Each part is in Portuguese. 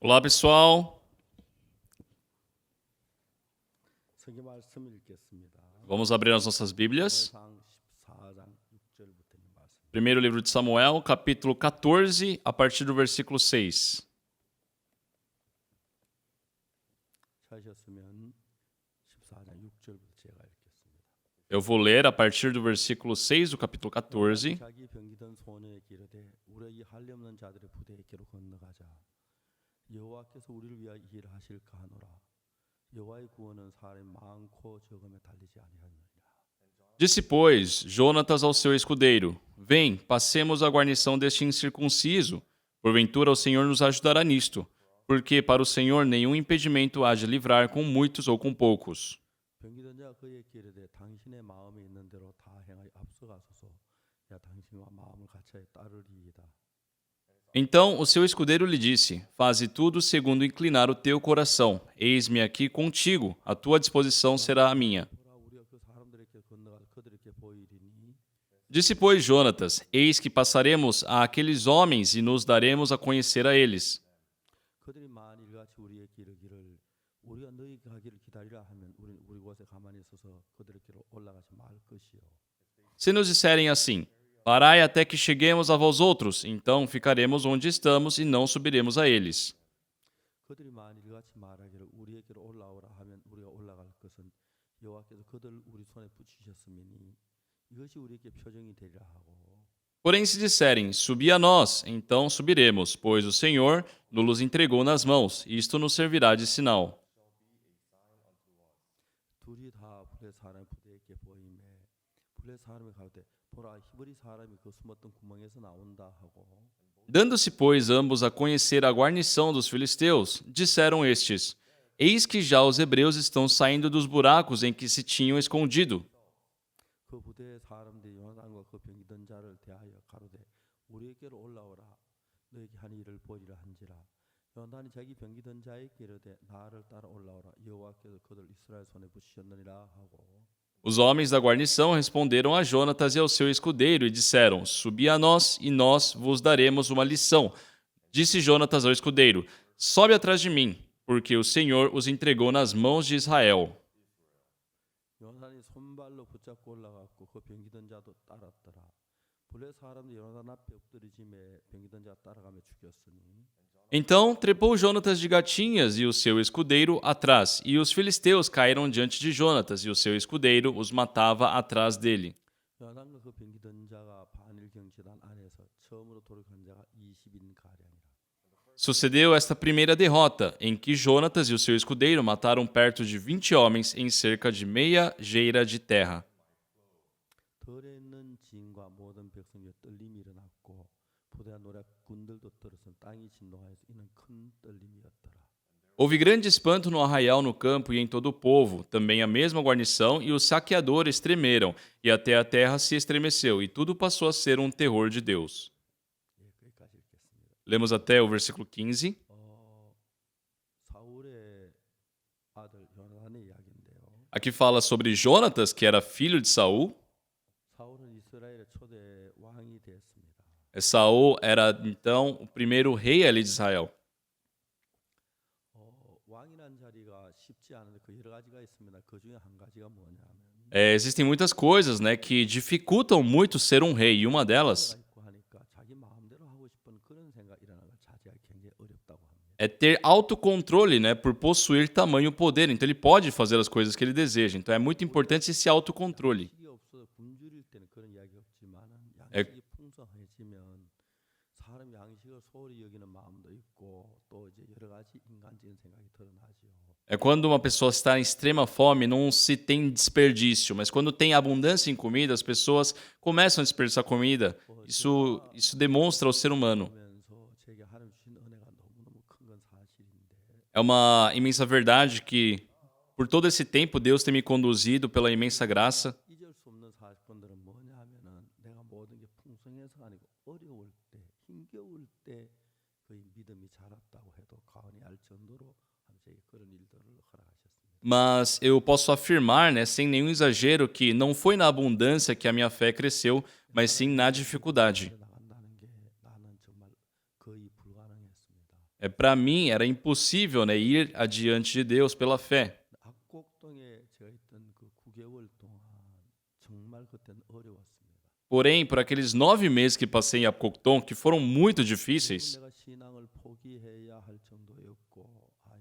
Olá, pessoal. 성경 말씀을 읽겠습니다. Vamos abrir as nossas Bíblias. 사무엘상 14장 6절부터 있는 말씀. Primeiro livro de Samuel, capítulo 14, a partir do versículo 6. 찾으셨으면 14장 6절부터 제가 읽겠습니다. Eu vou ler a partir do versículo 6 do capítulo 14. 자기 병기던 소년에게 이르되 우리 이 할례 없는 자들의 부대에게로 건너가자. 여호와께서 우리를 위하여 이 일을 하실까 하노라. 여호와의 구원은 사람이 많고 적음에 달리지 아니하느니라. Disse, pois, Jonatas ao seu escudeiro: Vem, passemos a guarnição deste incircunciso. Porventura o Senhor nos ajudará nisto, porque para o Senhor nenhum impedimento há de livrar com muitos ou com poucos. 병기던 자 그에게 이르되 당신의 마음에 있는 대로 다 행하여 앞서가소서. 야 당신과 마음을 같이 따르리이다. Então o seu escudeiro lhe disse: Faze tudo segundo inclinar o teu coração. Eis-me aqui contigo, a tua disposição será a minha. 보라 우리가 그 사람들에게 건너가서 그들에게 보이리니 Disse, pois, Jonatas: Eis que passaremos a aqueles homens e nos daremos a conhecer a eles. 그들이 만일 같이 우리에게 이르기를 우리가 너희 가기를 기다리라 하면 우리 곳에 가만히 있어서 그들에게로 올라가지 말 것이요. Se nos disserem assim: Parai até que cheguemos a vós outros, então ficaremos onde estamos e não subiremos a eles. 그들이 만일 같이 말하기를 우리에게로 올라오라 하면 우리가 올라갈 것은 여호와께서 그들 우리 손에 붙이셨음이니 이것이 우리에게 표정이 되리라 하고 Porém, se disserem: Subi a nós, então subiremos, pois o Senhor nos entregou nas mãos, e isto nos servirá de sinal. 둘이 다 블레 사람 부대에게 보임에 블레 사람이 가로되 보라 히브리 사람이 그 숨었던 구멍에서 나온다 하고 Dando-se, pois, ambos a conhecer a guarnição dos filisteus, disseram estes: Eis que já os hebreus estão saindo dos buracos em que se tinham escondido. 그 부대의 사람들이 요나단과 그 병기던 자를 대하여 가로되 우리에게로 올라오라 너에게 한 일을 보리라 한지라 요나단이 자기 병기던 자에게 이르되 나를 따라 올라오라 여호와께서 그들 이스라엘 손에 붙이셨느니라 하고 Os homens da guarnição responderam a Jonatas e ao seu escudeiro e disseram: Subi a nós, e nós vos daremos uma lição. Disse Jonatas ao escudeiro: Sobe atrás de mim, porque o Senhor os entregou nas mãos de Israel. 요나단이 손발로 붙잡고 올라갔고 그 병기던 자도 따랐더라 블레 사람들이 요나단 앞에 엎드리지매 병기던 자 따라가며 죽였으니 Então trepou Jonatas de gatinhas e o seu escudeiro atrás, e os filisteus caíram diante de Jonatas, e o seu escudeiro os matava atrás dele. 요나단과 그 병기던 자가 반일경 제단 안에서 처음으로 돌아간 자가 20인 가량이라 Sucedeu esta primeira derrota, em que Jonatas e o seu escudeiro mataram perto de 20 homens em cerca de meia geira de terra. 들에 있는 지인과 모든 백성에 떨림이 일어났고 부대와 노략 군들도 떨어서 땅이 진동하여서 이는 큰 떨림이었더라. Houve grande espanto no arraial, no campo e em todo o povo, também a mesma guarnição, e os saqueadores tremeram, e até a terra se estremeceu, e tudo passou a ser um terror de Deus. 예, 거기까지 읽겠습니다. Lemos até o versículo 15. 사울의 아들 요나단의 이야기인데요. Aqui fala sobre Jonatas, que era filho de Saul. 사울은 이스라엘의 초대 왕이 되었습니다. Saul era, então, o primeiro rei ali de Israel. 왕이란 자리가 쉽지 않은데 그 여러 가지가 있습니다. 그 중에 한 가지가 뭐냐면 Existem muitas coisas, né, que dificultam muito ser um rei, e uma delas 가 있고 하니까 자기 마음대로 하고 싶은 그런 생각 일어나는 걸 자제하기 굉장히 어렵다고 합니다. é ter autocontrole, né, por possuir tamanho poder. Então ele pode fazer as coisas que ele deseja. Então é muito importante esse autocontrole. 양식이 없어서 굶주릴 때는 그런 이야기 없지만은 에- 양식이 풍성해지면 사람 양식을 소홀히 여기는 마음도 있고 또 이제 여러 가지 인간적인 생각이 드러나죠. É quando uma pessoa está em extrema fome, não se tem desperdício, mas quando tem abundância em comida, as pessoas começam a desperdiçar comida. Isso demonstra o ser humano. 그러면서 제게 하나님 주신 은혜가 너무너무 큰 건 사실인데 É uma imensa verdade que, por todo esse tempo, Deus tem me conduzido pela imensa graça. 잊을 수 없는 사건들은 뭐냐 하면은 내가 모든 게 풍성해서가 아니고 어려울 때 힘겨울 때 거의 믿음이 자랐다고 해도 과언이 알 정도로 제게 그런 일들을 허락하셨습니다. Mas eu posso afirmar, né, sem nenhum exagero, que não foi na abundância que a minha fé cresceu, mas sim na dificuldade. 나간다는 게 나는 정말 거의 불가능했습니다. Para mim era impossível, né, ir adiante de Deus pela fé. 압곡동에 제가 있던 그 9개월 동안 정말 그때는 어려웠습니다. Porém, por aqueles 9 meses que passei em Apocton, que foram muito 결국 difíceis, 내가 신앙을 포기해야 할 정도였고, 난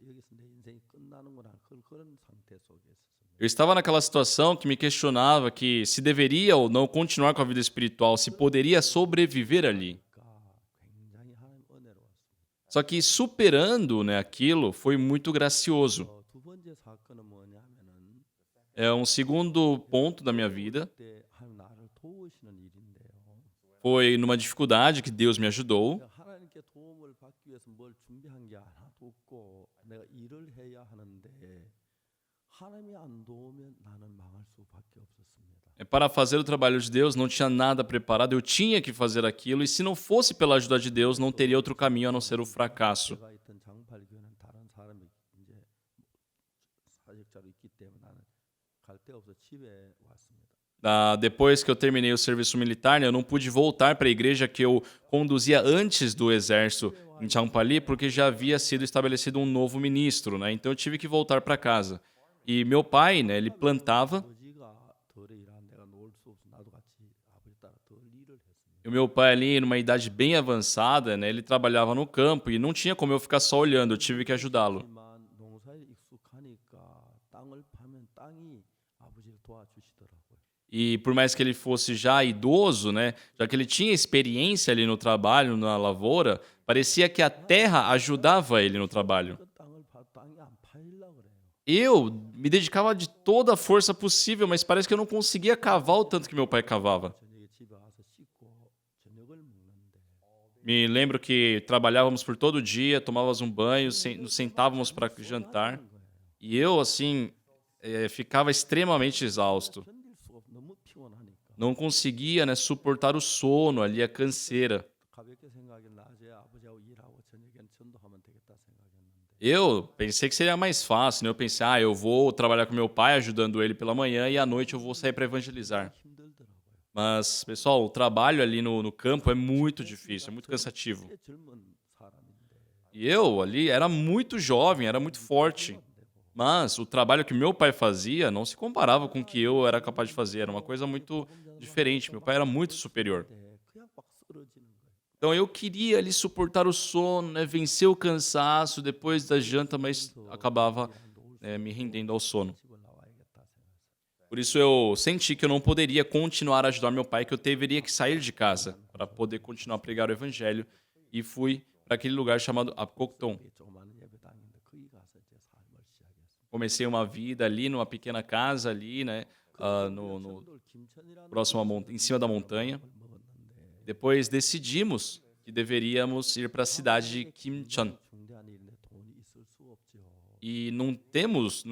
여기서 내 인생이 끝나는구나 그런 상태 속에 있었습니다. eu estava naquela situação que me questionava que se deveria ou não continuar com a vida espiritual, se poderia sobreviver ali. 그러니까 굉장히 하나님 은혜로웠습니다. Só que superando, né, aquilo foi muito gracioso. 두 번째 사건은 뭐냐면은 É um segundo ponto da minha vida. 그때 하나님 나를 도우시는 일인데요. Foi numa dificuldade que Deus me ajudou. 내가 하나님께 도움을 받기 위해서 뭘 준비한 게 하나도 없고 내가 일을 해야 하는데 하나님이 안 도우면 나는 망할 수밖에 없었습니다. Para fazer o trabalho de Deus, não tinha nada preparado, eu tinha que fazer aquilo, e se não fosse pela ajuda de Deus, não teria outro caminho a não ser o fracasso. 제가 있던 장팔교는 다른 사람이 이제 사역자로 있기 때문에 나는 갈 데 없어 집에 왔습니다. Depois que eu terminei o serviço militar, né, eu não pude voltar para a igreja que eu conduzia antes do exército em Champali, porque já havia sido estabelecido um novo ministro, né? Então eu tive que voltar para casa. E meu pai, né, ele plantava, 아버지가 덜에 일하는 내가 놓을 수 없어 나도 같이 아버지 따라 덜 일을 했습니다. e o meu pai ali, numa idade bem avançada, né, ele trabalhava no campo e não tinha como eu ficar só olhando, eu tive que ajudá-lo. 하지만 농사에 익숙하니까 땅을 파면 땅이 아버지를 도와주시더라고요. E por mais que ele fosse já idoso, né, já que ele tinha experiência ali no trabalho, na lavoura, parecia que a terra ajudava ele no trabalho. 그 땅을 파 땅이 안 파일라 그래요. Eu me dedicava de toda a força possível, mas parece que eu não conseguia cavar o tanto que meu pai cavava. 저녁에 집에 와서 씻고 저녁을 먹는데 Me lembro que trabalhávamos por todo dia, tomávamos um banho, nos sentávamos para jantar, 하는 거예요. e eu, assim, ficava extremamente exausto. 견딜 수가 없어. 너무 피곤하니까. Não conseguia, né, suportar o sono ali, a canseira. 가볍게 생각해 낮에 아버지하고 일하고 저녁에는 전도하면 되겠다 생각했는데 Eu pensei que seria mais fácil, né? Eu pensei, eu vou trabalhar com meu pai, ajudando ele pela manhã, e à noite eu vou sair para evangelizar. 힘들더라고요. Mas, pessoal, o trabalho ali no campo é muito difícil, é muito cansativo. 꽤 젊은 사람인데 E eu ali era muito jovem, era muito forte. Mas o trabalho que meu pai fazia não se comparava com o que eu era capaz de fazer. Era uma coisa muito diferente. Meu pai era muito superior. 그냥 막 쓰러지는 거예요. Então eu queria ali suportar o sono, né, vencer o cansaço depois da janta, mas acabava me rendendo ao sono. 집을 나와야겠다 생각했어요. Por isso eu senti que eu não poderia continuar a ajudar meu pai, que eu deveria que sair de casa para poder continuar a pregar o evangelho. E fui para aquele lugar chamado Apocton. 조그마한 예배당인데 거기 가서 이제 삶을 시작했어요. Comecei uma vida ali numa pequena casa ali, né, no 전도를 김천이라는 próximo em cima da montanha. 걸 먹었는데 Depois decidimos que deveríamos ir para a cidade de Kimcheon. 중대한 일인데 돈이 있을 수 없죠. E não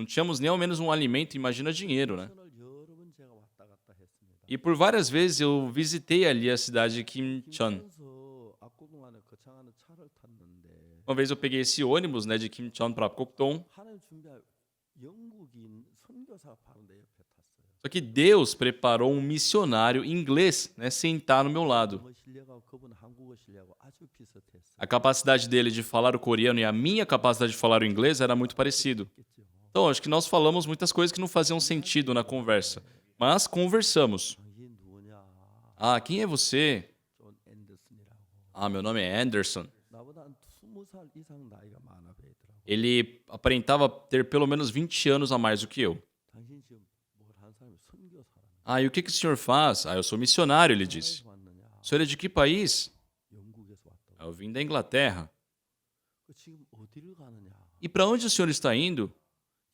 tínhamos nem ao menos um alimento, imagina dinheiro, né? 김천을 여러 번 제가 왔다 갔다 했습니다. E por várias vezes eu visitei ali a cidade de Kimcheon. 김천에서 압구동 안에 거창하는 차를 탔는데 Uma vez eu peguei esse ônibus, né, de Kimcheon para Apocton. 하나님 준비할 영국인 선교사가 바로 내 옆에 탔어요. Só que Deus preparou um missionário inglês, né, sentar no meu lado. 영어 실력하고 그분 한국어 실력하고 아주 비슷했어요. A capacidade dele de falar o coreano e a minha capacidade de falar o inglês era muito parecido. 겠죠. Então, acho que nós falamos muitas coisas que não faziam sentido na conversa, mas conversamos. 당신 누구냐? Quem é você? 존 앤더슨이라고. Meu nome é Anderson. 나보다 한 20살 이상 나이가 많아 보이더라고. Ele aparentava ter pelo menos 20 anos a mais do que eu. 당신 지금 뭘 한 사람이 선교사라는 E o que o senhor faz? Eu sou missionário, ele disse. 나라에서 왔느냐? O senhor é de que país? 영국에서 왔다고. Eu vim da Inglaterra. 지금 어디를 가느냐? E para onde o senhor está indo?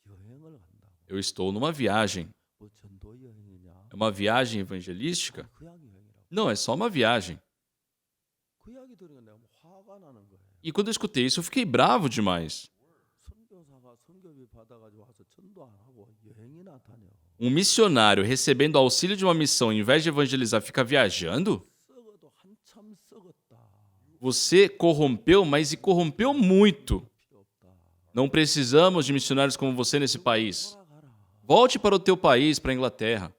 여행을 간다고. Eu estou numa viagem. 뭐 전도 여행이냐? É uma viagem evangelística? 그냥 여행이라고. Não, é só uma viagem. 그 이야기 들으니까 내가 뭐 화가 나는 거예요. E quando eu escutei isso, eu fiquei bravo demais. 선교사가 선교비 받아가지고 와서 전도 안 하고 여행이나 다녀. Um missionário recebendo auxílio de uma missão, em vez de evangelizar, fica viajando? 썩어도 한참 썩었다. Você corrompeu, mas e corrompeu muito. 필요 없다. Não precisamos de missionários como você nesse país. 돌아가라. Volte para o teu país, para a Inglaterra.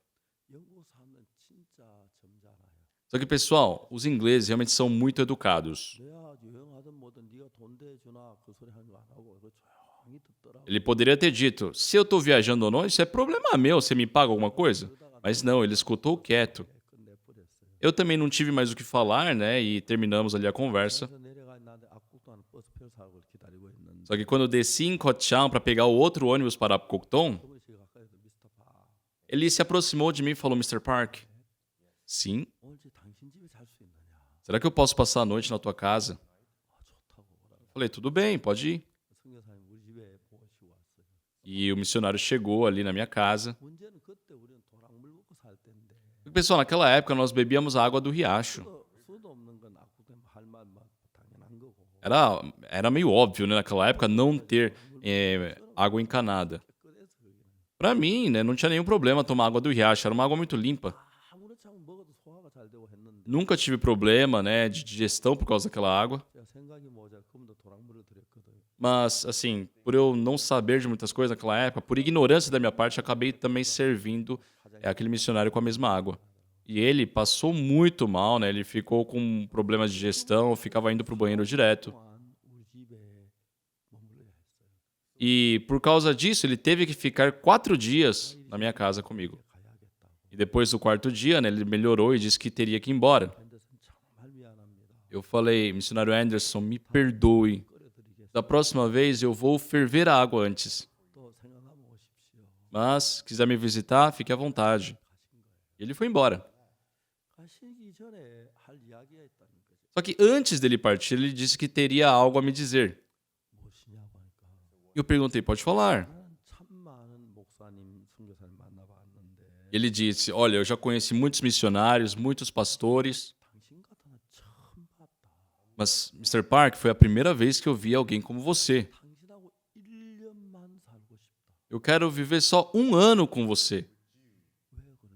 영국 사람은 진짜 점잖아요. Só que, pessoal, os ingleses realmente são muito educados. 내가 여행하든 뭐든 네가 돈 대주나 그 소리 하는 거 안 하고 이거 조용히 듣더라고. Ele poderia ter dito, se eu tô viajando ou não, isso é problema meu, você me paga alguma coisa? Mas não, ele escutou quieto. 끝내버렸어요. Eu também não tive mais o que falar, né? E terminamos ali a conversa. 그래서 내려가 나한테 앞국도 하는 버스표 사고 기다리고 있는데 Só que quando eu desci em Koh Chang para pegar o outro ônibus para Apgujeong, 그것이 가까이서 미스터 파 ele se aproximou de mim e falou, Mr. Park, sim, 오늘 당신 집에 잘 수 있느냐? será que eu posso passar a noite na tua casa? 좋다고 오라고. Falei, tudo bem, pode ir. 선교사님 우리 집에 모시고 왔어요. E o missionário chegou ali na minha casa. 문제는 그때 우리는 도랑물 먹고 살 때인데 Pessoal, naquela época nós bebíamos a água do riacho. 수도 없는 건 앞국도 할 만만 당연한 거고. Era meio óbvio, né, naquela época, não ter água encanada. 깨끗해서 그게 Pra mim, né, não tinha nenhum problema tomar água do riacho, era uma água muito limpa. 아무렇지 않으면 먹어도 소화가 잘 되고 했는데 Nunca tive problema, né, de digestão por causa daquela água. 제가 생각이 모자 그분도 도랑물을 드렸거든요. Mas, assim, por eu não saber de muitas coisas naquela época, por ignorância da minha parte, acabei também servindo aquele missionário com a mesma água. E ele passou muito mal, né? Ele ficou com problemas de digestão, ficava indo pro banheiro direto. 동안 우리 집에 머물러야 했어요. E por causa disso, ele teve que ficar 4 dias na minha casa comigo. 가야겠다고. E depois do 4º dia, né, ele melhorou e disse que teria que ir embora. 앤더슨 정말 미안합니다. Eu falei, missionário Anderson, me perdoe. 끓여드리겠습니다. Da próxima vez eu vou ferver a água antes. 또 생각하면 오십시오. Mas, se quiser me visitar, fique à vontade. E ele foi embora. 가시기 전에 할 이야기가 있다는 거죠. Só que antes dele partir, ele disse que teria algo a me dizer. 무엇이냐고 하니까 E eu perguntei, pode falar? 나는 참 많은 목사님, 선교사님 만나봤는데 Ele disse, olha, eu já conheci muitos missionários, muitos pastores, 당신 같은 건 처음 봤다. mas, Mr. Park, foi a primeira vez que eu vi alguém como você. 당신하고 1년만 살고 싶다. Eu quero viver só 1 ano com você. 왜 그러니까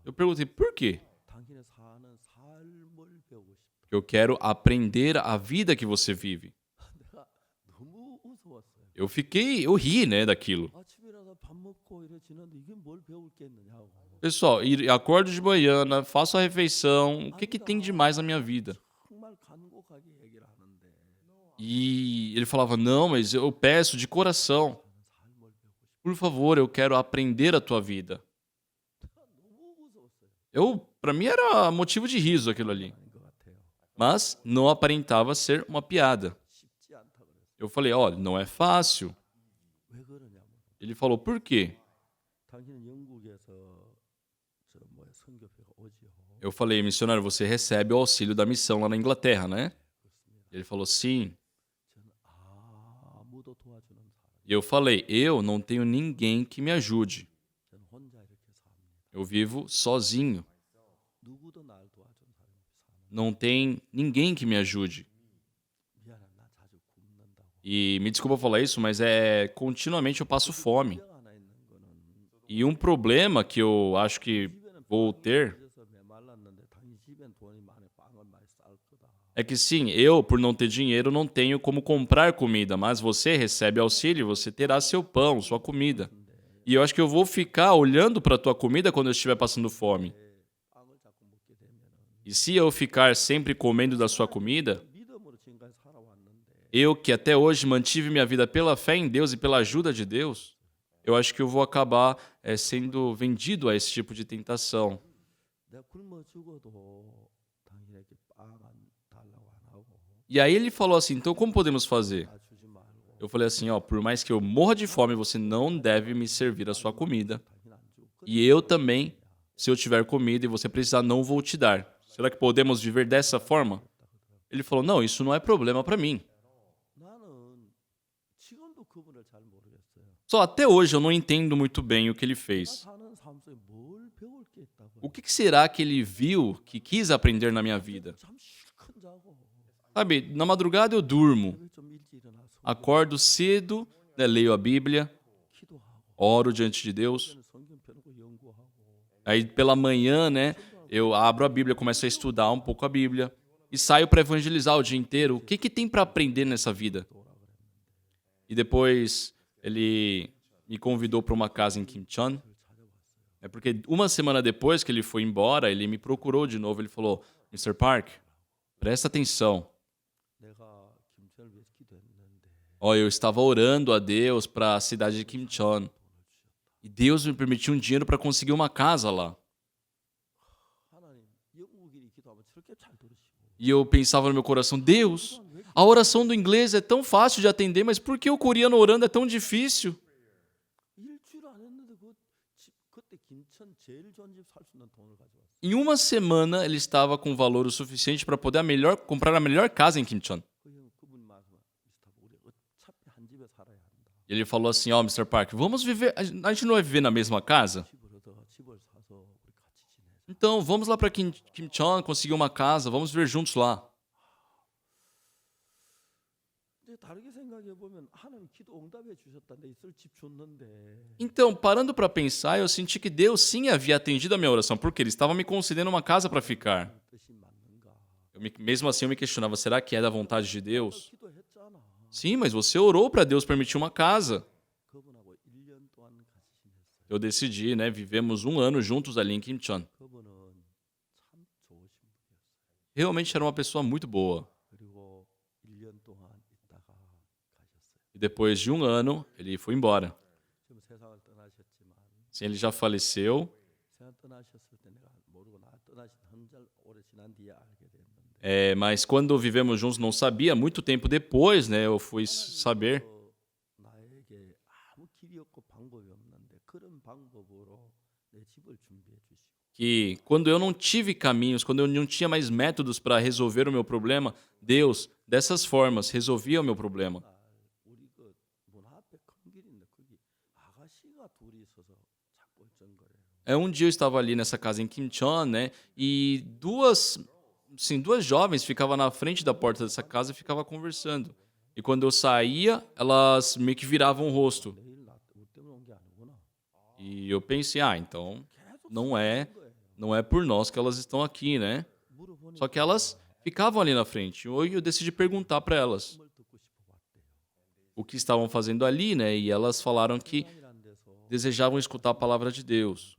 Eu perguntei, por quê? 당신의 사는 삶을 배우고 싶다. Eu quero aprender a vida que você vive. 내가 너무 무서웠어요. Eu ri, né, daquilo. 아침에 일어나서 밥 먹고 이러지는데 이게 뭘 배울 게 있느냐고. Pessoal, acordo de manhã, né, faço a refeição, o que que tem de mais na minha vida? 정말 간곡하게 얘기를 하는데 E ele falava, não, mas eu peço de coração, 삶을 배우고 싶다. por favor, eu quero aprender a tua vida. 너무 무서웠어요. Pra mim era motivo de riso aquilo ali. 아닌 것 같아요. Mas não aparentava ser uma piada. 쉽지 않다 그랬어요. Eu falei, olha, não é fácil. 왜 그러냐면 Ele falou, por quê? 당신은 영국에서 저 뭐야 선교회가 오지요. Eu falei, missionário, você recebe o auxílio da missão lá na Inglaterra, né? Ele falou, sim. 저는 아무도 도와주는 사람. E eu falei, eu não tenho ninguém que me ajude. 저는 혼자 이렇게 삽니다. Eu vivo sozinho. 누구도 날 도와주는 사람이 사는. Não tem ninguém que me ajude. 미안해, 나 자주 굶는다고. E me desculpa falar isso, mas continuamente eu passo fome. 걱정 하나 있는 거는 E um problema que eu acho que 집에는 vou ter 그래서 메말랐는데 당신 집엔 돈이 많아 빵을 많이 쌀 거다. é que sim, eu, por não ter dinheiro, não tenho como comprar comida, mas você recebe auxílio, você terá seu pão, sua comida. E eu acho que eu vou ficar olhando para tua comida quando eu estiver passando fome. 빵을 자꾸 먹게 되면은 E se eu ficar sempre comendo da sua comida, 믿음으로 지금까지 살아왔는데 eu que até hoje mantive minha vida pela fé em Deus e pela ajuda de Deus, eu acho que eu vou acabar sendo vendido a esse tipo de tentação. 내가 굶어 죽어도 당신에게 빵 안 달라고 안 하고 E aí ele falou assim, então como podemos fazer? 나 주지 말고 Eu falei assim, ó, por mais que eu morra de fome, você não deve me servir a sua comida. 당신 안 주고 E eu também, se eu tiver comida e você precisar, não vou te dar. Será que podemos viver dessa forma? Ele falou, não, isso não é problema para mim. 나는 지금도 그분을 잘 모르겠어요. Só até hoje eu não entendo muito bem o que ele 내가 fez. 사는 삶 속에 뭘 배울 게 있다고. O que será que ele viu, que quis aprender na minha vida? 잠 실컷 자고 Sabe, na madrugada eu durmo, 새벽 좀 일찍 일어나서 acordo cedo, né, leio a Bíblia, 기도하고 oro diante de Deus. 성경 펴놓고 연구하고 Aí pela manhã, né, eu abro a Bíblia, começo a estudar um pouco a Bíblia e saio para evangelizar o dia inteiro. O que que tem para aprender nessa vida? E depois ele me convidou para uma casa em Kimcheon. É porque uma semana depois que ele foi embora, ele me procurou de novo. Ele falou, Mr. Park, presta atenção. 내가 김천을 위해서 기도했는데 Ó, eu estava orando a Deus para a cidade de Kimcheon. E Deus me permitiu um dinheiro para conseguir uma casa lá. 하나님 영국인이 기도하면 저렇게 잘 들으시고 E eu pensava no meu coração, Deus, a oração do inglês é tão fácil de atender, mas por que o coreano orando é tão difícil? 일주일 안 했는데 그때 김천 제일 좋은 집 살 수 있는 돈을 가져왔어. Em uma semana, ele estava com valor o suficiente para poder comprar a melhor casa em Kimcheon. 그분이 말씀 미스터 우리 어차피 한 집에 살아야 한다. E ele falou assim, ó, Mr. Park, vamos viver, a gente não vai viver na mesma casa? 집을 얻어 집을 사서 우리 같이 지내자. Então, vamos lá para Kimcheon, conseguir uma casa, vamos viver juntos lá. 근데 다르게 생각해 보면 하나님 기도 응답해 주셨다. 내 있을 집 줬는데 Então, parando para pensar, eu senti que Deus sim havia atendido a minha oração, porque ele estava me concedendo uma casa para ficar. 뜻이 맞는가? Mesmo assim, eu me questionava, será que é da vontade de Deus? 기도했잖아. Sim, mas você orou para Deus permitir uma casa. 그분하고 1년 동안 같이 지냈어요. Eu decidi, né? Vivemos 1 ano juntos ali em Kimcheon. 그분은 참 좋으신 분이었어요. Realmente era uma pessoa muito boa. 그리고 1년 동안 있다가 가셨어요. E depois de 1 ano, ele foi embora. 지금 세상을 떠나셨지만 Sim, ele já faleceu. 세상 떠나셨을 때 내가 모르고 나 떠나신 한절 오래 지난 뒤에 알게 됐는데 Mas quando vivemos juntos, não sabia. Muito tempo depois, né? Eu fui saber 나에게 아무 길이 없고 방법이 없는데 그런 방법으로 내 집을 준비해 주시고 que quando eu não tive caminhos, quando eu não tinha mais métodos para resolver o meu problema, Deus, dessas formas, resolvia o meu problema. 날 우리 그 문 앞에 큰 길인데 거기 아가씨가 둘이 있어서 자꾸 얼쩡거려요. Um dia eu estava ali nessa casa em Kimcheon, né? E duas jovens ficavam na frente da porta dessa casa e ficavam conversando. E quando eu saía, elas meio que viravam o rosto. 내일 우리 때문에 온 게 아니구나. E eu pensei, então 계속 não é, 그런 거예요. não é por nós que elas estão aqui, né? 물어보니까 Só que elas ficavam ali na frente. E eu decidi perguntar para elas 뭘 듣고 싶어 왔대요. o que estavam fazendo ali, né? E elas falaram que 세상이란 데서 desejavam escutar a palavra de Deus,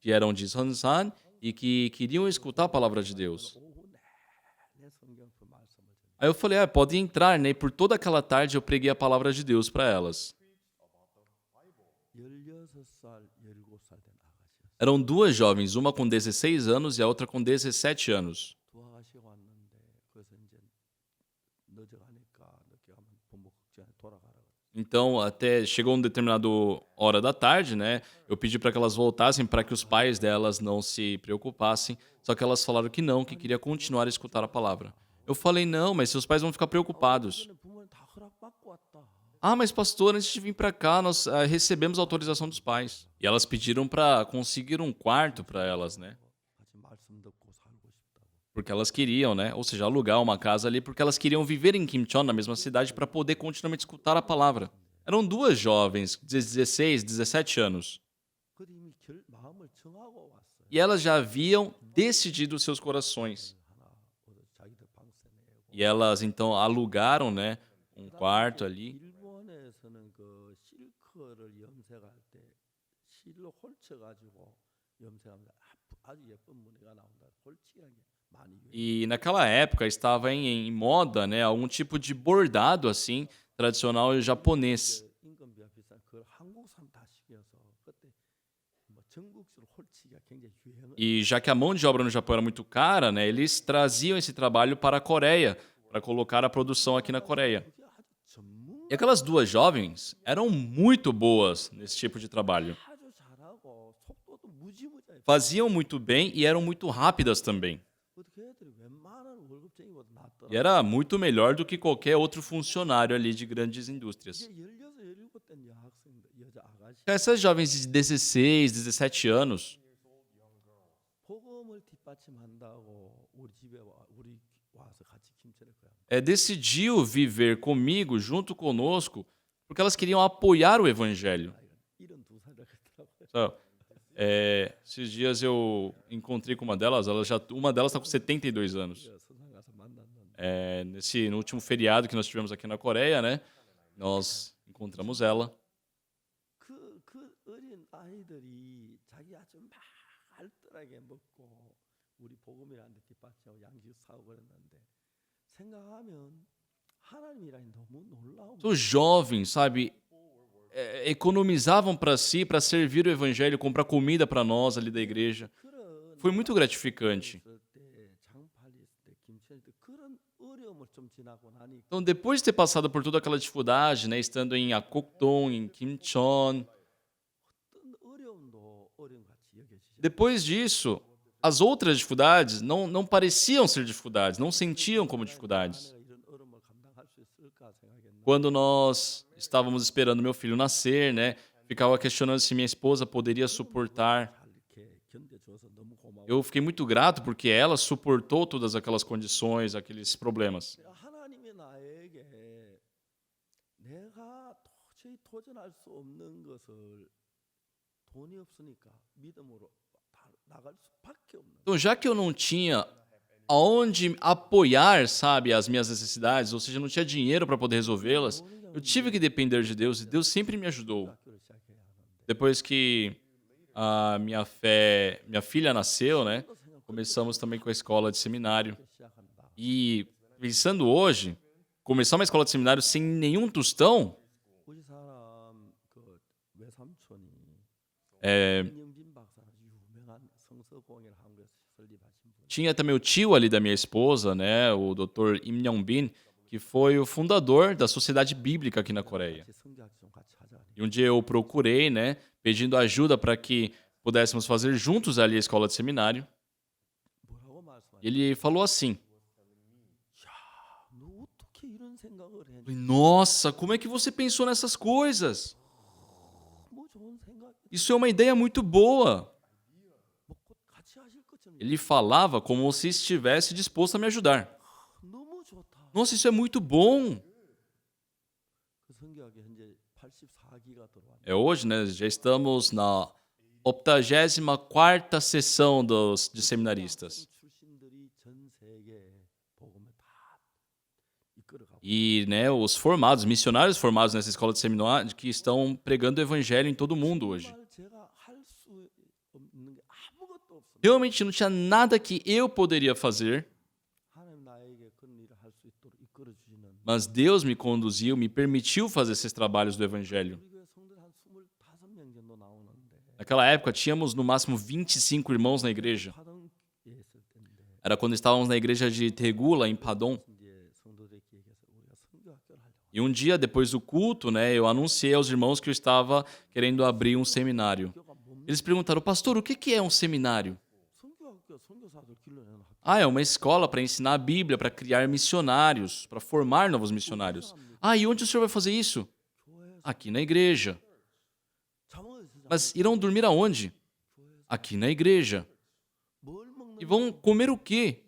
que eram de Hansan e que queriam escutar a palavra de Deus. 오후 내내 성경 그 말씀을 전해. Aí eu falei, pode entrar, né? E por toda aquela tarde eu preguei a palavra de Deus para elas. 16살, 17살 된 아가씨였어요. Eram duas jovens, uma com 16 anos e a outra com 17 anos. 두 아가씨가 왔는데 그래서 이제 늦어가니까 늦게 가면 부모 걱정에 돌아가라. Então, até chegou um determinado hora da tarde, né? Eu pedi para que elas voltassem para que os pais delas não se preocupassem. Só que elas falaram que não, que queria continuar a escutar a palavra. Eu falei, não, mas seus pais vão ficar preocupados. 전에 부모님 다 허락받고 왔다. Ah, mas pastor, antes de vir para cá, nós recebemos a autorização dos pais. E elas pediram para conseguir um quarto para elas, né? 같이 말씀 듣고 살고 싶다고. Porque elas queriam, né? Ou seja, alugar uma casa ali, porque elas queriam viver em Kimcheon, na mesma cidade, para poder continuamente escutar a palavra. Eram duas jovens, de 16, 17 anos. 그 이미 마음을 정하고 왔어요. E elas já haviam decidido seus corações. 하나 얻어 자기들 방세 내고. E elas, então, alugaram, né? Um quarto ali. 일본에서는 그 실크를 염색할 때 실로 홀쳐 가지고 염색하면 아주 예쁜 무늬가 나온다. 홀치라는 게 많이 유행. E naquela época estava em moda, né? Algum tipo de bordado, assim, tradicional japonês. 임금비가 비싼 그걸 한국산 다 시켜서 그때 뭐 전국적으로 홀치가 굉장히 유행을. E já que a mão de obra no Japão era muito cara, né? Eles traziam esse trabalho para a Coreia, para colocar a produção aqui na Coreia. 그게 아주 전문 E aquelas duas jovens eram muito boas nesse tipo de trabalho. 아주 잘하고 속도도 무지무지하게. Faziam muito bem e eram muito rápidas também. 어떻게 애들이 웬만한 월급쟁이보다 낫더라. E era muito melhor do que qualquer outro funcionário ali de grandes indústrias. 이게 16, 17된 여학생들, 여자 아가씨 Essas jovens de 16, 17 anos 복음을 뒷받침한다고 우리 집에 우리 와서 같이 김치를 거야. decidiu viver comigo, junto conosco, porque elas queriam apoiar o evangelho. 72살이라 그러더라고요. Sabe? Esses dias eu encontrei com uma delas, uma delas está com 72 anos. 서산 가서 만났는데 No último feriado que nós tivemos aqui na Coreia, né? Nós encontramos ela. 그 어린 아이들이 자기 아주 알뜰하게 먹고 우리 복음이라는 데 뒷받침하고 양식 사고 그랬는데 생각하면 하나님이라니 너무 놀라운 Os jovens, sabe, economizavam para si, para servir o evangelho, comprar comida para nós ali da igreja. 그런 Foi muito gratificante. 있을 때 장팔이 있을 때 김치 있을 때 그런 어려움을 좀 지나고 나니 Então, depois de ter passado por toda aquela dificuldade, né, estando em Akokton, em Kimcheon, 어떤 어려움도 어려움같이 여겨지지 depois disso, as outras dificuldades não pareciam ser dificuldades, não sentiam como dificuldades. 아내가 이런 어려움을 감당할 수 있을까 생각했나 Quando nós estávamos esperando meu filho nascer, né, ficava questionando se minha esposa poderia suportar. 잘 이렇게 견뎌줘서 너무 고마워. Eu fiquei muito grato porque ela suportou todas aquelas condições, aqueles problemas. 하나님이 나에게 내가 도저히 도전할 수 없는 것을 돈이 없으니까 믿음으로 나갈 수밖에 없는 Então, já que eu não tinha aonde apoiar, sabe, as minhas necessidades, ou seja, não tinha dinheiro para poder resolvê-las, eu tive que depender de Deus e Deus sempre me ajudou. 학교를 시작해야 하는데 Depois que a minha filha nasceu, né, começamos também com a escola de seminário. 시작한다. E pensando hoje, começar uma escola de seminário sem nenhum tostão, 우리 사람 그 외삼촌이 é, 김영진 박사가 유명한 성서공회를 한국에서 설립하신 분. tinha também o tio ali da minha esposa, né, o Dr. Im Yong-bin, que foi o fundador da Sociedade Bíblica aqui na Coreia. 같이 성교학교 좀 같이 하자. E um dia eu procurei, né, pedindo ajuda para que pudéssemos fazer juntos ali a escola de seminário. 뭐라고 말씀하냐? E ele falou assim: 너 어떻게 이런 생각을 해? falei, nossa, como é que você pensou nessas coisas? 뭐 좋은 생각. Isso é uma ideia muito boa. 뭐곧 같이 하실 것처럼. Ele falava como se estivesse disposto a me ajudar. 너무 좋다. Nossa, isso é muito bom. 그 성교학에 현재 84기가 들어왔네. É hoje, né? Já estamos na 84ª sessão de seminaristas. 출신들이 전 세계에 복음을 다 이끌어가고 E, né, os formados, missionários formados nessa escola de seminário, que estão pregando o evangelho em todo mundo hoje. 정말 제가 할 수 없는 게 아무것도 없습니다. Realmente não tinha nada que eu poderia fazer, 하나님 나에게 그런 일을 할 수 있도록 이끌어 주시는 mas Deus me conduziu, me permitiu fazer esses trabalhos do evangelho. 우리 교회 성도들 한 25명 정도 나오는데 Naquela época, tínhamos no máximo 25 irmãos na igreja. 파동에 있을 때인데 Era quando estávamos na igreja de Tegula, em Padon. 이제 성도들에게 얘기해서 우리가 성교학교를 하려고. E um dia, depois do culto, né, eu anunciei aos irmãos que eu estava querendo abrir um seminário. 학교가 뭡니까? Eles perguntaram, pastor, o que é um seminário? 성교학교 선교사들 길러내는 학교. Ah, é uma escola para ensinar a Bíblia, para criar missionários, para formar novos missionários. Ah, e onde o senhor vai fazer isso? 교회에서 Aqui na igreja. 잠을 어디서 Mas irão dormir aonde? Aqui na igreja. 뭘 먹는 E vão comer o quê?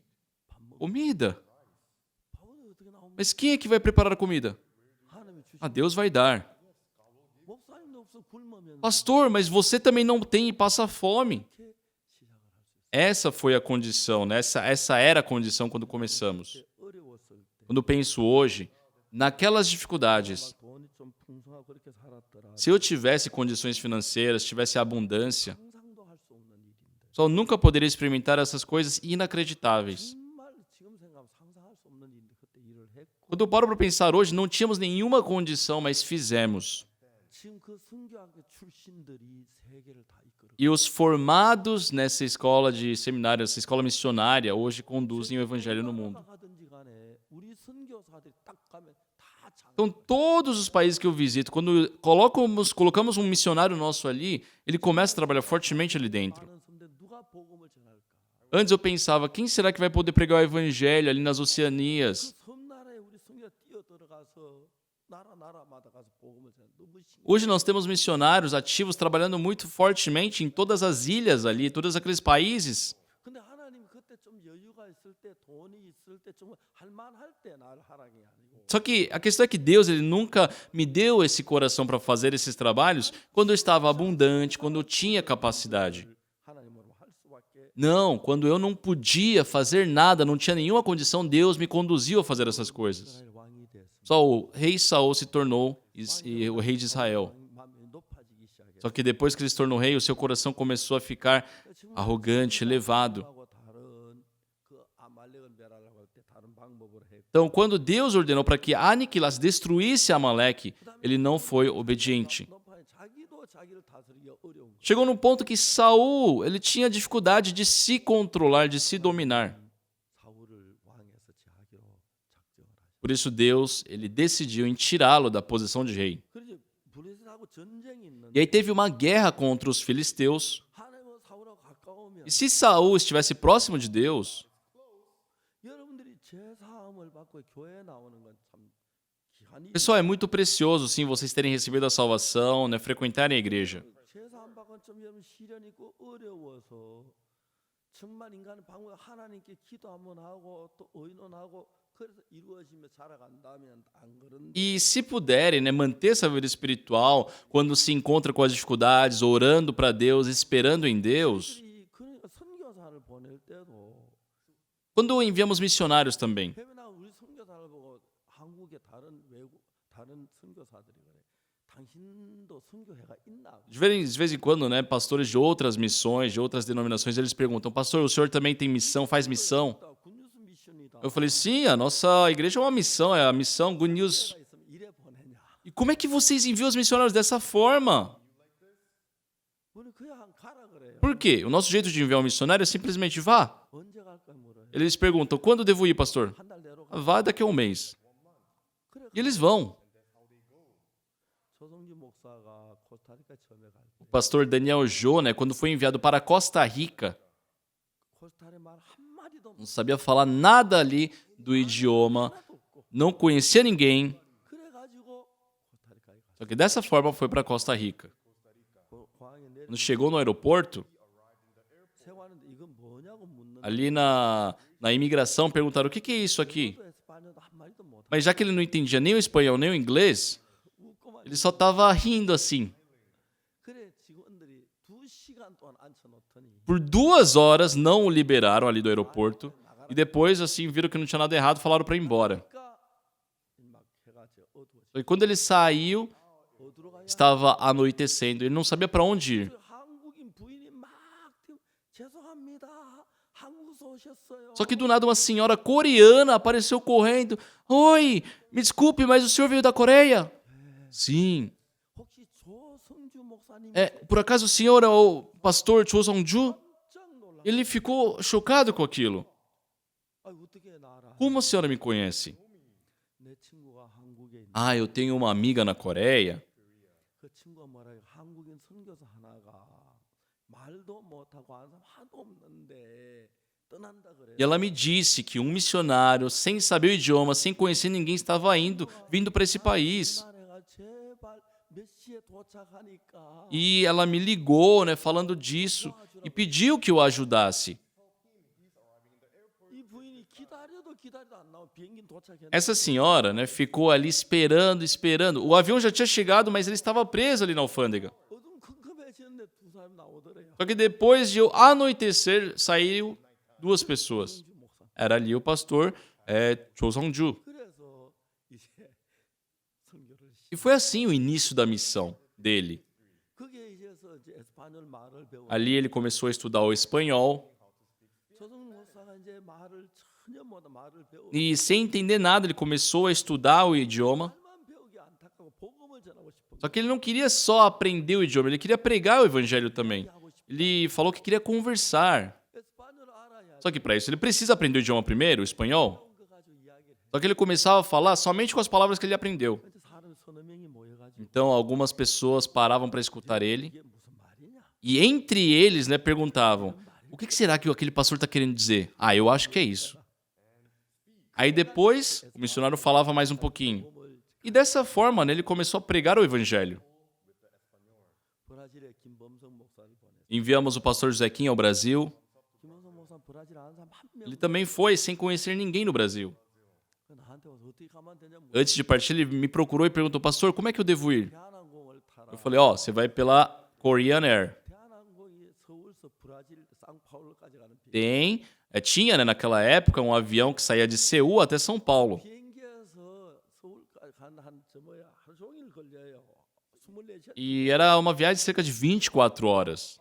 밥 먹. Comida. 밥은 어떻게 나옵니까? Mas quem é que vai preparar a comida? 하나님이 주신 Ah, Deus vai dar. 목사님도 없어 굶으면 Pastor, mas você também não tem e passa fome. 이렇게 시작을 할 수 있어요. Essa foi a condição, né? Essa era a condição quando começamos. 어려웠을 때 Quando eu penso hoje, naquelas dificuldades, 돈이 좀 풍성하고 그렇게 살았더라. se eu tivesse condições financeiras, tivesse abundância, 상상도 할 수 없는 일인데. só nunca poderia experimentar essas coisas inacreditáveis. 정말 지금 생각하면 상상할 수 없는 일인데 그때 일을 했고 Quando eu paro para pensar hoje, não tínhamos nenhuma condição, mas fizemos. 지금 그 성교학교 출신들이 세계를 다 이끌어. E os formados nessa escola de seminário, essa escola missionária, hoje conduzem o evangelho no mundo. 가든지 간에 우리 선교사들이 딱 가면 다 장. Então, todos os países que eu visito, quando colocamos um missionário nosso ali, ele começa a trabalhar fortemente ali dentro. 많은 선대 누가 복음을 전할까? Antes eu pensava, quem será que vai poder pregar o evangelho ali nas 그 Oceanias? 섬나라에 우리 성교 뛰어 들어가서 나라마다 가서 복음을 전해. 너무 신기해. Hoje nós temos missionários ativos trabalhando muito fortemente em todas as ilhas ali, todos aqueles países. 근데 하나님 그때 좀 여유가 있을 때 돈이 있을 때 좀 할만할 때 나를 하라는 게 아니고 Só que a questão é que Deus, ele nunca me deu esse coração para fazer esses trabalhos quando eu estava abundante, quando eu tinha capacidade. 하나님으로 할 수밖에 Não, quando eu não podia fazer nada, não tinha nenhuma condição, Deus me conduziu a fazer essas coisas. 이스라엘 왕이 됐습니다. Só o rei Saul se tornou o rei de Israel. 마음이 높아지기 시작했어요. Só que depois que ele se tornou rei, o seu coração começou a ficar arrogante, elevado. 하고 다른 방법으로 했고 Então, quando Deus ordenou para que aniquilasse, destruísse Amaleque, ele não foi obediente. 높아에 자기도 자기를 다스리기 어려운 거. Chegou num ponto que Saul, ele tinha dificuldade de se controlar, de se dominar. 사울을 왕에서 제하기로 작정을 하셨어요. Por isso Deus, ele decidiu em tirá-lo da posição de rei. 그래서 블레셋하고 전쟁이 E 있는데 aí teve uma guerra contra os filisteus. 하나님은 사울하고 가까우면 E se Saul estivesse próximo de Deus, 여러분들이 제사함을 받고 교회에 나오는 건 참 기한이 pessoal, é muito precioso sim vocês terem recebido a salvação, né, frequentarem a igreja. 제사함 받고 좀 여러분 시련 있고 어려워서 정말 인간의 방법 하나님께 기도 한번 하고 또 의논하고 그래서 이루어지며 살아간다면 안 그런데 E se puderem, né, manter essa vida espiritual quando se encontra com as dificuldades, orando para Deus, esperando em Deus. 그러니까 선교사를 보낼 때도 Quando enviamos missionários também, 해외 나가 우리 선교사를 보고 한국의 다른 선교사들이 그래. 당신도 선교회가 있나? de vez em quando, né, pastores de outras missões, de outras denominações, eles perguntam: pastor, o senhor também tem missão, faz missão? 굿뉴스 미션이다. Eu falei: sim, a nossa igreja é uma missão, é a missão Good News. 선교회가 있으면 이래 보내냐? E como é que vocês enviam os missionários dessa forma? 우리 그냥 가라 그래요. Por quê? O nosso jeito de enviar um missionário é simplesmente vá. 언제 갈까 물어요. Eles perguntam: quando devo ir, pastor? 한 달 내로 가. Vá daqui a um mês. 그래. E eles vão. 조성주 목사가 코스타리카 처음에 갈 때, O pastor Daniel Jô, né, quando foi enviado para Costa Rica, 코스타리 말 한마디도 não sabia falar nada ali do idioma, 하나도 없고. não conhecia ninguém. 그래가지고 코스타리카에 가. Só que dessa forma foi para Costa Rica. 공항에 내려 Quando chegou no aeroporto, 세워하는데 이건 뭐냐고 묻는데 ali na imigração, perguntaram: o que é isso aqui? 저도 에스파뇰도 한마디도 못. Mas já que ele não entendia nem o espanhol nem o inglês, 웃고만. ele só estava rindo assim. 그래 직원들이 2시간 동안 앉혀놓더니 Por 2 horas não o liberaram ali do aeroporto. E depois, assim, viram que não tinha nada errado, falaram para ir embora. 그러니까 막 해가 어두워져. E quando ele saiu, 어디로 가냐? estava anoitecendo. Ele não sabia para onde ir. 한국인 부인이 막 죄송합니다. 한국에서 오셨어요. Só que do nada uma senhora coreana apareceu correndo. Oi, me desculpe, mas o senhor veio da Coreia? Sim. 혹시 조성주 목사님 Por acaso o senhor é o pastor Cho Song-ju? 깜짝 놀라. Ele ficou chocado com aquilo. 아 어떻게 나라? Como a senhora me conhece? 내 친구가 한국에 있는. Ah, eu tenho uma amiga na Coreia. 그 친구가 뭐라요? 한국인 선교사 하나가 말도 못하고 아는 사람 하나도 없는데 떠난다 그래. E ela me disse que um missionário, sem saber o idioma, sem conhecer ninguém, estava vindo para esse país. 전화해가 제발 몇 시에 도착하니까. E ela me ligou, né, falando disso, e pediu que eu ajudasse. 이 부인이 기다려도 안 나와. 비행기 도착했는데. Essa senhora, né, ficou ali esperando, esperando. O avião já tinha chegado, mas ele estava preso ali na alfândega. 어둠컴컴해지는데 두 사람이 나오더래요. Só que depois de anoitecer, saíram 2 pessoas. 조성주 목사. Era ali o pastor Cho Song-ju. 그래서 이제 선교를 E foi assim o início da missão dele. 그게 이제서 이제 에스파뇰 말을 배우고 Ali ele começou a estudar o espanhol. 조성주 목사가 이제 말을 전혀 못 말을 배우고 E sem entender nada, ele começou a estudar o idioma. 말만 배우기 안타까워 복음을 전하고 싶은 Só que ele não queria só aprender o idioma, ele queria pregar o evangelho também. 하고 싶은 Ele falou que queria conversar. 에스파뇰을 알아야 Só que para isso ele precisa aprender o idioma primeiro, o espanhol. 거 가지고 이야기를 해. Só que ele começava a falar somente com as palavras que ele aprendeu. 그래서 사람 서너 명이 모여가지고 Então algumas pessoas paravam para escutar ele. 이게 무슨 말이냐? E entre eles, né, perguntavam: o que será que aquele pastor está querendo dizer? Ah, eu acho que é isso. Aí depois, o missionário falava mais um pouquinho. 복음을 E dessa forma, né, ele começou a pregar o evangelho. 브라질의 김범성 목사를 보내. Enviamos o pastor Josequim ao Brasil. 김범성 목사 브라질 아는 사람 한 명. Ele também foi sem conhecer ninguém no Brasil. 나한테 와서 어떻게 가면 되냐? Antes de partir, ele me procurou e perguntou: pastor, como é que eu devo ir? 대한항공을 타라. Eu falei: ó, você vai pela Korean Air. 대한항공이 서울서 브라질 상파울로까지 가는 Tinha, né, naquela época, um avião que saía de Seul até São Paulo. 비행기에서 서울까지 간한저 뭐야 하루 종일 걸려요. 24시간. E era uma viagem de cerca de 24 horas.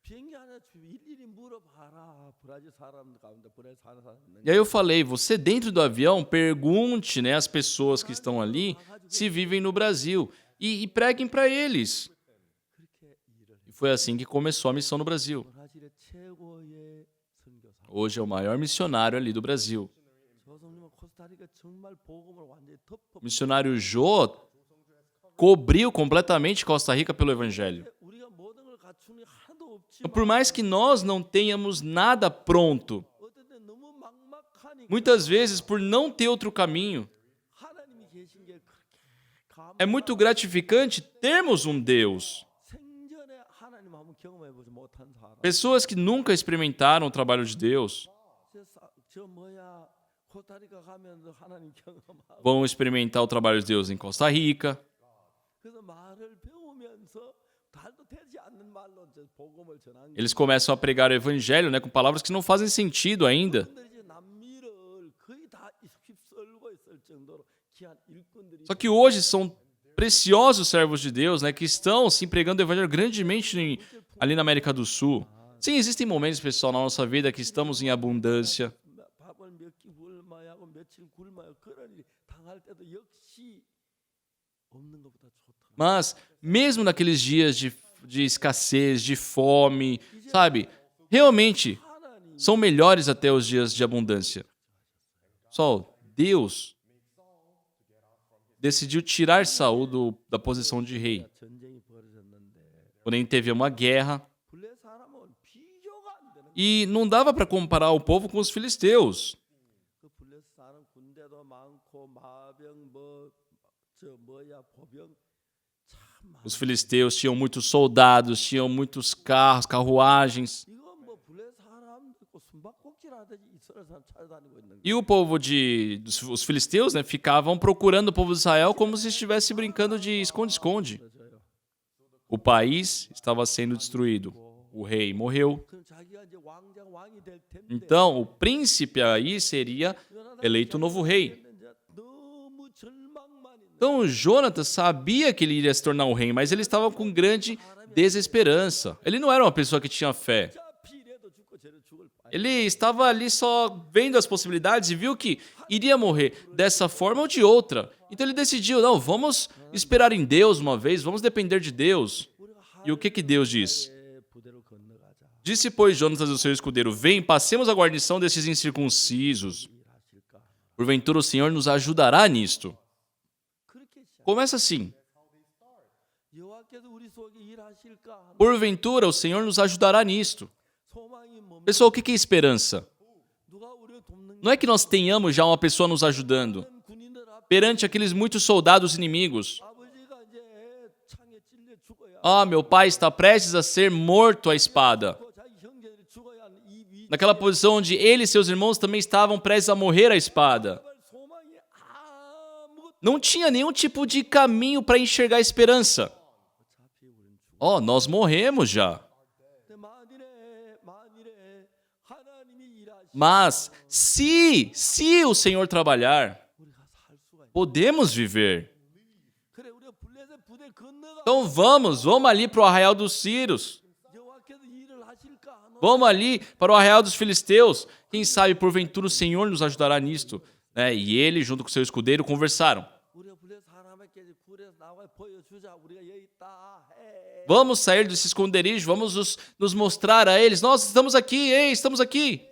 비행기 안에 일일이 물어봐라. 브라질 사람 가운데 브라질 사는 사람 있느냐? E aí eu falei, você dentro do avião, pergunte, né, às pessoas que estão ali se vivem no Brasil e preguem para eles. 그렇게 일을 E foi assim que começou a missão no Brasil. 브라질의 최고의 선교사. Hoje é o maior missionário ali do Brasil. 조성님은 코스타리카 정말 복음을 완전히 덮어. O missionário Jô cobriu completamente Costa Rica pelo evangelho. 우리가 모든 걸 갖추는 게 하나도 Então, 없지만 por mais que nós não tenhamos nada pronto, 어떤 때 너무 막막하니까 muitas vezes por não ter outro caminho, 하나님이 계신 게 그렇게 é muito gratificante termos um Deus. 생전에 하나님 한번 경험해 보지 못한 사람. Pessoas que nunca experimentaram o trabalho de Deus 저 뭐야 코스타리카 가면서 하나님 경험하고 vão experimentar o trabalho de Deus em Costa Rica. 그래서 말을 배우면서 달도 되지 않는 말로 저 복음을 전한 게 Eles começam a pregar o evangelho, né, com palavras que não fazem sentido ainda. 그분들이 이제 남미를 거의 다 휩쓸고 있을 정도로 귀한 일꾼들이 Só que hoje são preciosos servos de Deus, né, que estão se pregando o evangelho grandemente ali na América do Sul. Sim, existem momentos, pessoal, na nossa vida que estamos em abundância. 밥을 몇 끼 굶어야 하고 며칠 굶어야 그런 일이 당할 때도 역시 없는 것보다 좋더라. Mas, mesmo naqueles dias de escassez, de fome, sabe, realmente 하나님 são melhores até os dias de abundância. Só Deus decidiu tirar Saul da posição de rei. 전쟁이 벌어졌는데 Porém, teve uma guerra 블레 사람은 비교가 안 되는 e não dava para comparar o povo com os filisteus. 그 블레 사람 군대도 많고 마병 뭐저 뭐야 보병 참 많아. Os filisteus tinham muitos soldados, tinham muitos carros, carruagens. 이건 뭐 블레 사람도 있고 숨바꼭질하듯이 이스라엘 사람 찾아다니고 있는 거야. E o povo os filisteus, né, ficavam procurando o povo de Israel como se estivesse brincando de esconde-esconde. 그래서요. O país estava sendo destruído. O rei morreu. 그럼 자기가 이제 왕이 될 텐데 Então, o príncipe aí seria eleito novo rei. 이제 너무 절망만 있는 Então, Jonatas sabia que ele iria se tornar um rei, mas ele estava com grande desesperança. Ele não era uma pessoa que tinha fé. 어차피 이래도 죽고 저래도 죽을 바에 Ele estava ali só vendo as possibilidades e viu que iria morrer dessa forma ou de outra. Então ele decidiu, não, vamos esperar em Deus uma vez, vamos depender de Deus. 우리가 E o que Deus diz? 하나님의 부대로 건너가자. Disse, pois, Jonatas ao seu escudeiro, vem, passemos a guarnição desses incircuncisos. 일하실까? Porventura o Senhor nos ajudará nisto. 그렇게 시작. Começa assim. 여호와께서 우리 속에 일하실까? 하는 Porventura o Senhor nos ajudará nisto. 소망이 뭡니까? Pessoal, o que é esperança? 누가 우리를 돕는 Não é que nós tenhamos já uma pessoa nos ajudando. 군인들 앞에 Perante aqueles muitos soldados inimigos. 아버지가 이제 창에 찔려 죽어야 Ah, meu pai está prestes a ser morto à espada. 하고 자기 형제들이 죽어야 하는 이 위. Naquela posição onde ele e seus irmãos também estavam prestes a morrer à espada. 소망이 아무것도 Não tinha nenhum tipo de caminho para enxergar a esperança. 어차피 우리는 죽어. Oh, nós morremos já. 근데 만일에 하나님이 일하시 Mas se o Senhor trabalhar, 우리가 살 수가 있어. podemos viver. 그래 우리가 블레셋 부대 건너가 Então vamos ali para o arraial dos Círios. 여호와께서 일을 하실까? 하노? Vamos ali para o arraial dos filisteus. Quem sabe, porventura, o Senhor nos ajudará nisto. E ele, junto com seu escudeiro, conversaram. 우리가 블레셋 사람에게 굴에서 나와 보여주자. 우리가 여기 있다. 해. Vamos sair desse esconderijo, vamos nos mostrar a eles. Nós estamos aqui, ei, estamos aqui.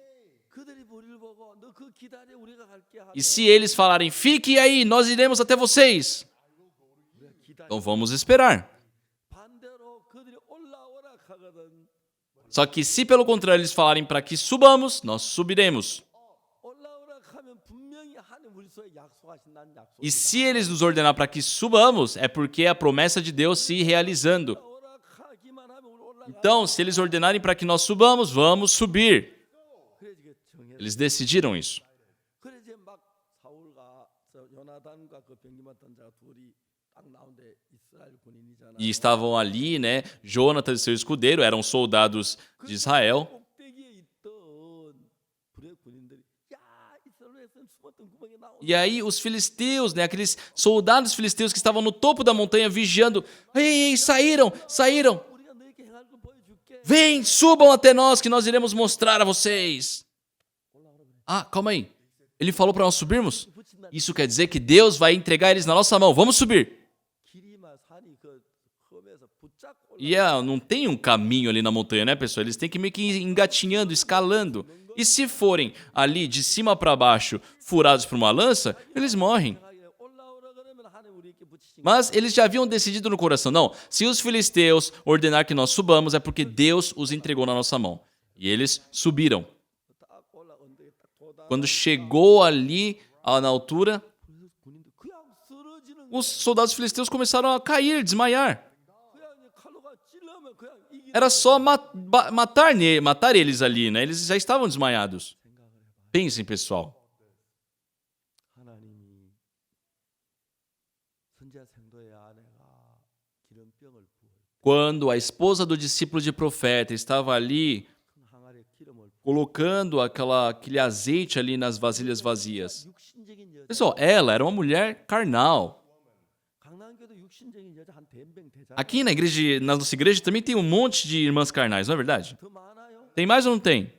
그들이 우리를 보고 너 그 기다려 우리가 갈게 하면 E se eles falarem, fique aí, nós iremos até vocês. 우리가 기다려. Então vamos esperar. 반대로 그들이 올라오라 하거든. Só que se pelo contrário eles falarem para que subamos, nós subiremos. 올라오라 하면 분명히 하나님 우리 속에 약속하신다는 약속. E se eles nos ordenar para que subamos, é porque é a promessa de Deus se realizando. 올라오라 하기만 하면 우리 올라가. Então, se eles ordenarem para que nós subamos, vamos subir. 그래 이게 정해. Eles decidiram isso. 그래 이제 막 사울과 저 요나단과 그 병기 맡은 자가 둘이 딱 나오는데 이스라엘 군인이잖아. E estavam ali, né? Jonatas e seu escudeiro eram soldados de Israel. 꼭대기에 있던 불의 군인들이 야 이스라엘에서 숨었던 구멍에 나오. E aí os filisteus, né? Aqueles soldados filisteus que estavam no topo da montanha vigiando. Ei, saíram, saíram. 우리가 너에게 행할 걸 보여줄게. Vem, subam até nós que nós iremos mostrar a vocês. Ah, calma aí. Ele falou para nós subirmos? Isso quer dizer que Deus vai entregar eles na nossa mão. Vamos subir. E não tem um caminho ali na montanha, né, pessoal? Eles têm que meio que ir engatinhando, escalando. E se forem ali de cima para baixo, furados por uma lança, eles morrem. Mas eles já haviam decidido no coração, não, se os filisteus ordenar que nós subamos, é porque Deus os entregou na nossa mão. E eles subiram. Quando chegou ali na altura, os soldados filisteus começaram a cair, desmaiar. Era só matar eles ali, né? Eles já estavam desmaiados. Pensem, pessoal. Quando a esposa do discípulo de profeta estava ali colocando aquele azeite ali nas vasilhas vazias. Pessoal, ela era uma mulher carnal. Aqui na nossa igreja também tem um monte de irmãs carnais, não é verdade? Tem mais ou não tem?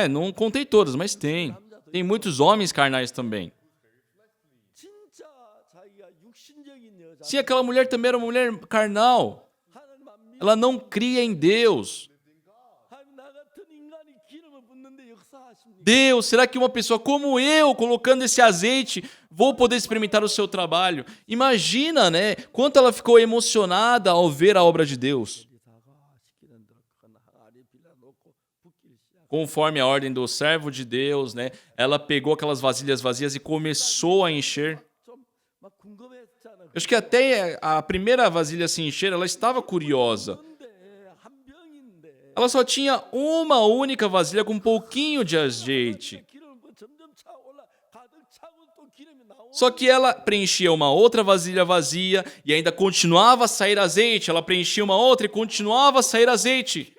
Não contei todas, mas tem. Tem muitos homens carnais também. Sim, aquela mulher também era uma mulher carnal. Ela não cria em Deus. Deus, será que uma pessoa como eu, colocando esse azeite, vou poder experimentar o seu trabalho? Imagina, né? Quanto ela ficou emocionada ao ver a obra de Deus. Conforme a ordem do servo de Deus, né? Ela pegou aquelas vasilhas vazias e começou a encher. Eu acho que até a primeira vasilha se encher, ela estava curiosa. Ela só tinha uma única vasilha com um pouquinho de azeite. Só que ela preenchia uma outra vasilha vazia e ainda continuava a sair azeite. Ela preenchia uma outra e continuava a sair azeite.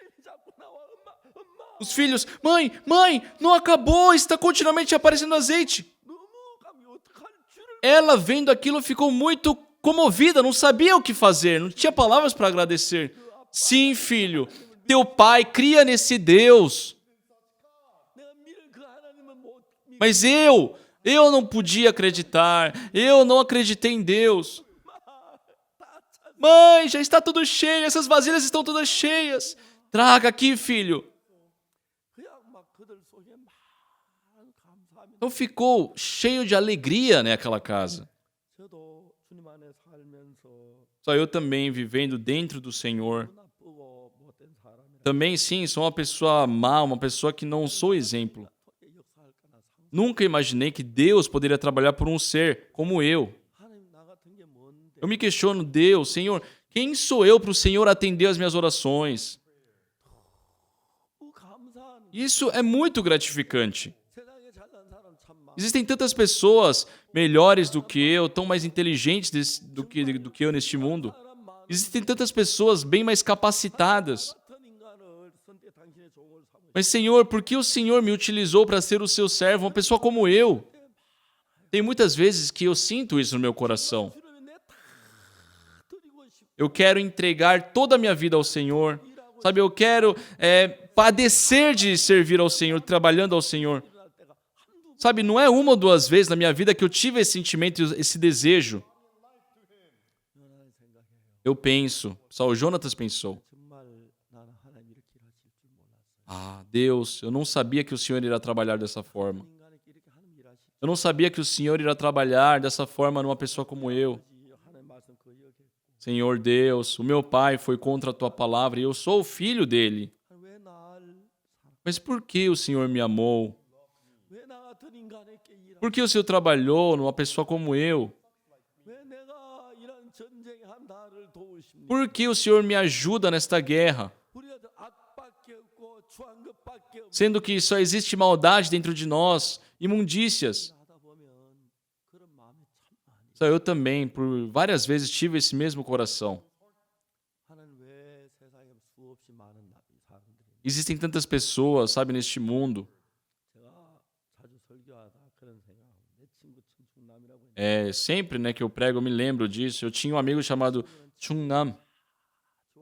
Os filhos, mãe, não acabou, está continuamente aparecendo azeite. Ela, vendo aquilo, ficou muito comovida, não sabia o que fazer, não tinha palavras para agradecer. Sim, filho, teu pai cria nesse Deus. Mas eu não podia acreditar, eu não acreditei em Deus. Mãe, já está tudo cheio, essas vasilhas estão todas cheias. Traga aqui, filho. Então ficou cheio de alegria, né, aquela casa. Só eu também, vivendo dentro do Senhor. Também, sim, sou uma pessoa má, uma pessoa que não sou exemplo. Nunca imaginei que Deus poderia trabalhar por um ser como eu. Eu me questiono, Deus, Senhor, quem sou eu para o Senhor atender as minhas orações? Isso é muito gratificante. Existem tantas pessoas melhores do que eu, tão mais inteligentes do que eu neste mundo. Existem tantas pessoas bem mais capacitadas. Mas, Senhor, por que o Senhor me utilizou para ser o seu servo, uma pessoa como eu? Tem muitas vezes que eu sinto isso no meu coração. Eu quero entregar toda a minha vida ao Senhor. Sabe, eu quero padecer de servir ao Senhor, trabalhando ao Senhor. Sabe, não é uma ou duas vezes na minha vida que eu tive esse sentimento, esse desejo. Eu penso, só o Jonatas pensou. Deus, eu não sabia que o Senhor irá trabalhar dessa forma. Eu não sabia que o Senhor irá trabalhar dessa forma numa pessoa como eu. Senhor Deus, o meu pai foi contra a tua palavra e eu sou o filho dele. Mas por que o Senhor me amou? Por que o Senhor trabalhou numa pessoa como eu? Por que o Senhor me ajuda nesta guerra? Sendo que só existe maldade dentro de nós, imundícias. Só eu também, por várias vezes, tive esse mesmo coração. Existem tantas pessoas, sabe, neste mundo. Sempre, né, que eu prego, eu me lembro disso. Eu tinha um amigo chamado Chung Nam.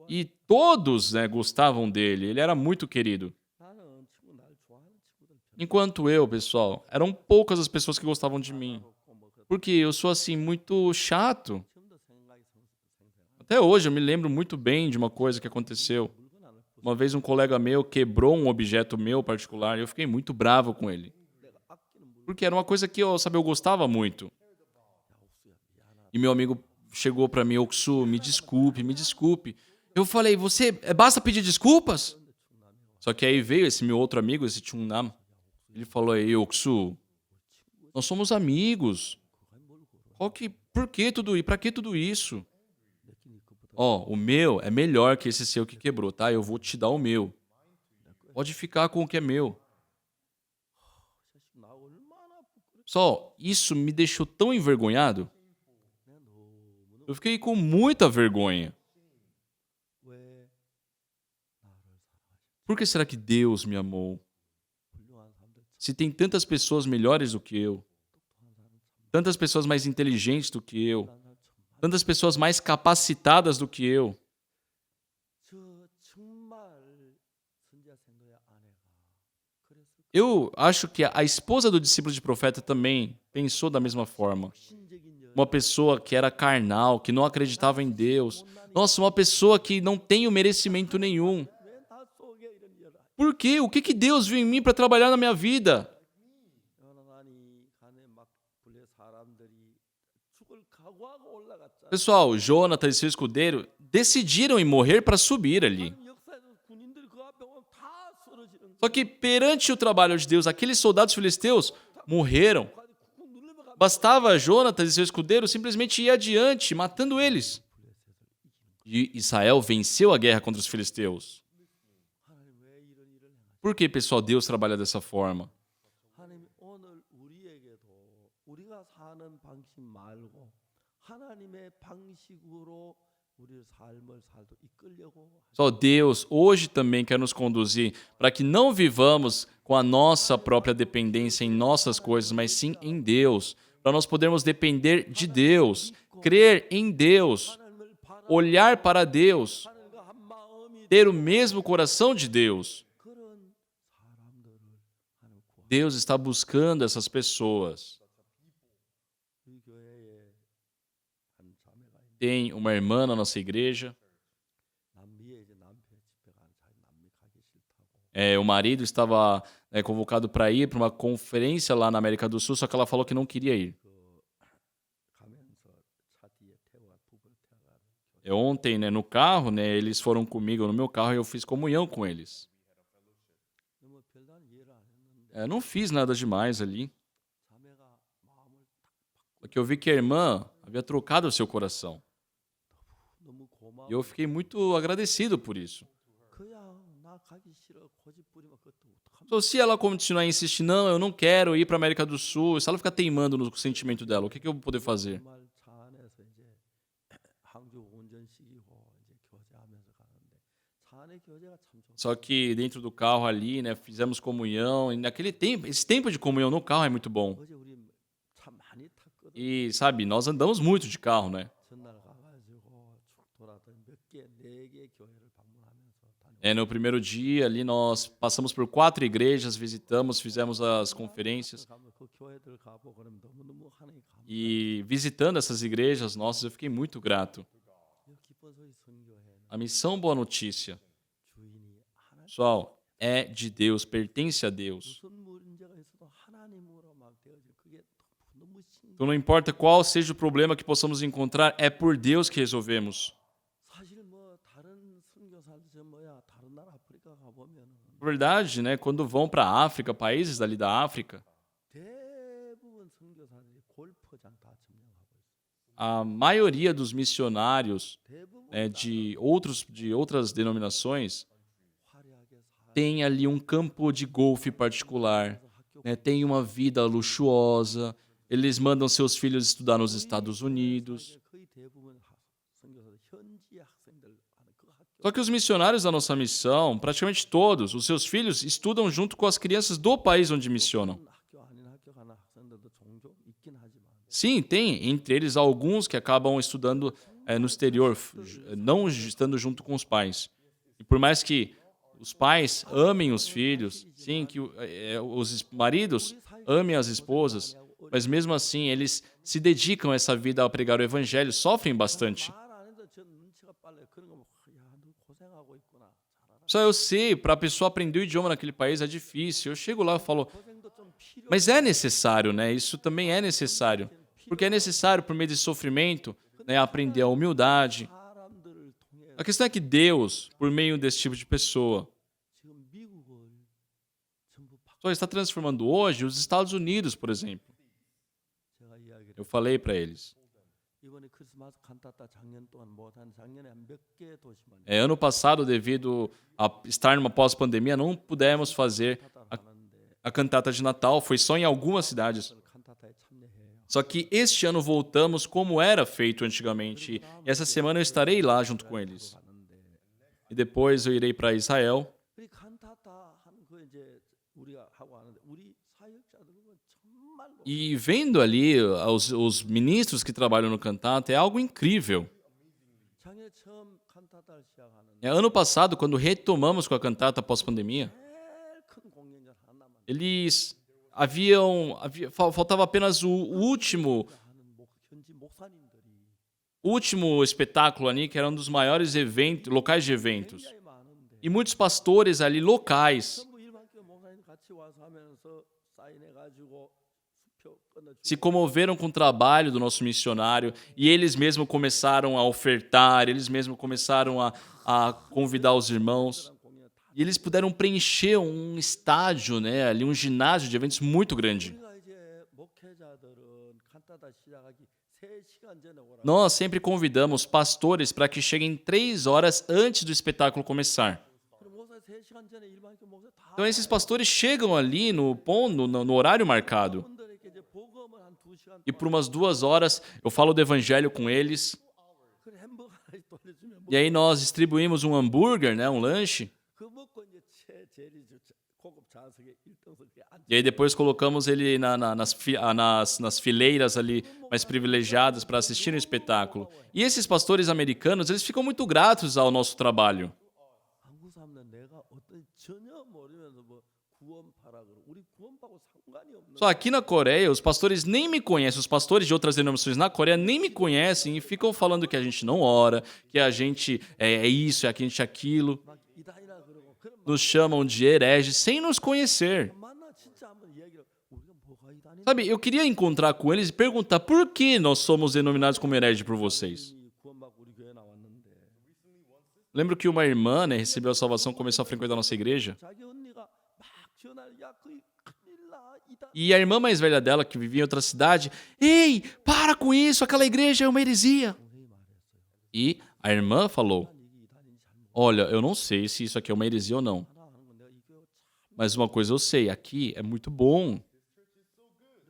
E todos, né, gostavam dele. Ele era muito querido. 나는 친구 날 좋아하는 친구들 별로 Enquanto eu, pessoal, eram poucas as pessoas que gostavam de mim. 없고 뭐 그렇다. Porque eu sou, assim, muito chato. 지금도 생각이 생생하네. Até hoje eu me lembro muito bem de uma coisa que aconteceu. 물건 하나 부숴 Uma vez um colega meu quebrou um objeto meu particular e eu fiquei muito bravo com ele. 내가 아끼는 물건 Porque era uma coisa que eu gostava muito. 야 옥수야 미안하다. E meu amigo chegou pra mim, Oksu, me desculpe, me desculpe. Eu falei, basta pedir desculpas? 그런데 충남이 Só que aí veio esse meu outro amigo, esse Chungnam. Ele falou, ei, Oksu, nós somos amigos. 그거 뭘 걸어. Por que tudo isso? Pra que tudo isso? 내끼 네 것보다 Ó, o meu é melhor que esse seu que quebrou, tá? Eu vou te dar o meu. Pode ficar com o que é meu. 자식 나 얼마나 부끄럽. Só, isso me deixou tão envergonhado. 내가 너무 Eu fiquei com muita vergonha. 왜 나를 사랑하시? Por que será que Deus me amou? 훌륭한 사람들 Se tem tantas pessoas melhores do que eu, 똑똑한 사람 참 tantas pessoas mais inteligentes do que eu, 난 사람 참 많아. tantas pessoas mais capacitadas do que eu. 저 정말 선지자 생도의 아내가 그랬을 Eu acho que a esposa do discípulo de profeta também pensou da mesma forma. 신적인 여 Uma pessoa que era carnal, que não acreditava em Deus. Nossa, uma pessoa que não tem o merecimento nenhum. 왜나 속에 이런 일을 Por quê? O que que Deus viu em mim para trabalhar na minha vida? 요나단이 간에 막 불의 사람들이 죽을 각오하고 올라갔잖아. Pessoal, Jonatas e seu escudeiro decidiram em morrer para subir ali. 하나님 역사에서 군인들이 그 앞에 오면 다 쓰러지는 Só que perante o trabalho de Deus, aqueles soldados filisteus morreram. 거야. 쿡쿡 눌러면 가면 Bastava Jonatas e seu escudeiro simplesmente ir adiante, matando eles. E Israel venceu a guerra contra os filisteus. 하나님 왜 이런 일을 행하시? Por que, pessoal, Deus trabalha dessa forma? 하나님 오늘 우리에게도 우리가 사는 방식 말고 하나님의 방식으로 우리의 삶을 살도 이끌려고 Só Deus hoje também quer nos conduzir para que não vivamos com a nossa própria dependência em nossas coisas, mas sim em Deus. Para nós podermos depender de Deus, crer em Deus, 하나님을 바라 olhar para Deus, 하나님과 한 마음이 ter o mesmo coração de Deus. 그런 사람들을 하나님 구하. Deus está buscando essas pessoas. 우리 교회에 한 자매가 있는데 Tem uma irmã na nossa igreja. 남미에 이제 남편 집회 가는 자기 남미 가기 싫다고. O marido estava convocado para ir para uma conferência lá na América do Sul, só que ela falou que não queria ir. 가면서 차 뒤에 태워가 부부를 태워가 Ontem, no carro, eles foram comigo no meu carro e eu fiz comunhão com eles. 너무 별다른 이해를 안 했는데 Eu não fiz nada demais ali. 자매가 마음을 Porque eu vi que a irmã havia trocado o seu coração. 너무 고마워. E eu fiquei muito agradecido por isso. 그냥 나 가기 싫어 고집 부리면 그것도 어떡합니까? Então, se ela continuar insistindo, não, eu não quero ir para a América do Sul, se ela ficar teimando no sentimento dela, o que eu vou poder fazer? 정말 차 안에서 이제 항주 운전시키고 이제 교제하면서 가는데 차 안의 교제가 참 좋아. Só que dentro do carro ali, fizemos comunhão. E naquele tempo, esse tempo de comunhão no carro é muito bom. 어제 우리 참 많이 탔거든. E, sabe, nós andamos muito de carro, né? 전날 가가지고 쭉 돌아다니 네 개 교회를 방문하면서 다녔. No primeiro dia ali nós passamos por 4 igrejas, visitamos, fizemos as conferências. 가면 그 교회들 가보고 그러면 너무너무 하나님 감사. E visitando essas igrejas nossas, eu fiquei muito grato. 이 기쁜 소리 선교회는 A missão Boa Notícia, 주인이 하나님 pessoal, é de Deus, pertence a Deus. 무슨 문제가 있어도 하나님으로 막 되어져. 그게 너무 신. Então não importa qual seja o problema que possamos encontrar, é por Deus que resolvemos. 사실 뭐 다른 선교사들 저 뭐야 다른 나라 아프리카 가보면은 Na verdade, quando vão para a África, países dali da África, 대부분 선교사들이 골프장 다 점령하고 있어. a maioria dos missionários 대부분 de outras denominações 화려하게 살. tem ali um campo de golfe particular, tem uma vida luxuosa, eles mandam seus filhos estudar nos Estados Unidos. 거의 대부분 선교사들 현지 학생들 하는 그 학교. Só que os missionários da nossa missão, praticamente todos, os seus filhos estudam junto com as crianças do país onde missionam. 학교 아닌 학교 가는 학생들도 종종 있긴 하지만 Sim, tem entre eles alguns que acabam estudando no exterior, não estando junto com os pais. E por mais que os pais amem os filhos, sim, que os maridos amem as esposas, mas mesmo assim eles se dedicam a essa vida a pregar o evangelho, sofrem bastante. 말 안 해도 저 눈치가 빨라요. 그런 거 뭐, 야, 너 고생하고 있구나. 잘하라. Só eu sei, para a pessoa aprender o idioma naquele país é difícil. Eu chego lá e falo, 고생도 좀 필요. mas é necessário, né? Isso também é necessário. Porque é necessário, por meio de sofrimento, né, aprender a humildade. 사람들을 통해 A questão é que Deus, por meio desse tipo de pessoa, 지금 미국을 전부 바. só está transformando hoje os Estados Unidos, por exemplo. 제가 이야기를 Eu falei para eles. 이번에 크리스마스 칸타타 작년 동안 못한 작년에 한 몇 개 도시만 Ano passado, devido a estar numa pós-pandemia, não pudemos fazer 하는데 a cantata de Natal. Foi só em algumas cidades. 칸타타에 참여해요. Só que este ano voltamos como era feito antigamente. E essa semana eu estarei lá junto com eles. 가는데 E depois eu irei para Israel. 우리 칸타타 하는 거 이제 우리가 하고 하는데 우리 사역자들은 정말로 E vendo ali os ministros que trabalham no cantata, é algo incrível. 작년 처음 칸타타를 시작하는 Ano passado, quando retomamos com a cantata pós-pandemia, 제일 큰 공연장 하나만 eles faltava apenas o 하는 현지 목사님들이 último espetáculo ali, que era um dos maiores eventos, locais de eventos. 굉장히 많은데 E muitos pastores ali locais 전부 일반교 목사님 같이 와서 하면서 사인해가지고 수표 끊어주고 se comoveram com o trabalho do nosso missionário e eles mesmos começaram a ofertar, eles mesmos começaram a convidar os irmãos. 공연 다 E eles puderam preencher um estádio, né, ali um ginásio de eventos muito grande. 우리가 이제 목회자들은 칸타타 시작하기 3시간 전에 오라. Nós sempre convidamos pastores para que cheguem 3 horas antes do espetáculo começar. 그럼 목사 3시간 전에 일반교 목사 다 Então esses pastores chegam ali no horário marcado. 분들에게 이제 복음을 한 2시간 E por umas 2 horas eu falo do evangelho com eles. 그래 햄버거 하나 돌려주면 E aí nós distribuímos um hambúrguer, né, um lanche. 그 먹고 이제 제일 고급 좌석에 1등석에 앉아. E aí depois colocamos ele nas fileiras ali mais privilegiadas para assistir o espetáculo. E esses pastores americanos, eles ficam muito gratos ao nosso trabalho. 한국 사람들은 내가 어떤 전혀 모르면서 뭐 구원파라 그러. 우리 구원파하고 상관이 없는. Só aqui na Coreia, os pastores nem me conhecem, os pastores de outras denominações na Coreia nem me conhecem e ficam falando que a gente não ora, que a gente é isso, é a gente aquilo. 막 이단이라 그러고 그런 Nos chamam de hereges sem nos conhecer. 만나 진짜 한번 얘기를 우리가 뭐가 이단이 Sabe, eu queria encontrar com eles e perguntar por que nós somos denominados como hereges por vocês. 구원받고 우리 교회 나왔는데 Lembro que uma irmã, né, recebeu a salvação, começou a frequentar a nossa igreja. 자기 언니가 막 전화를 야 거기 큰일 나 이단 E a irmã mais velha dela, que vivia em outra cidade, ei, para com isso, aquela igreja é uma heresia. 동생이 말했어요. E a irmã falou, 이게 이단인지 잘 모르. olha, eu não sei se isso aqui é uma heresia ou não, 하나 하는 건 내가 이 교회 참 mas uma coisa eu sei, aqui é muito bom.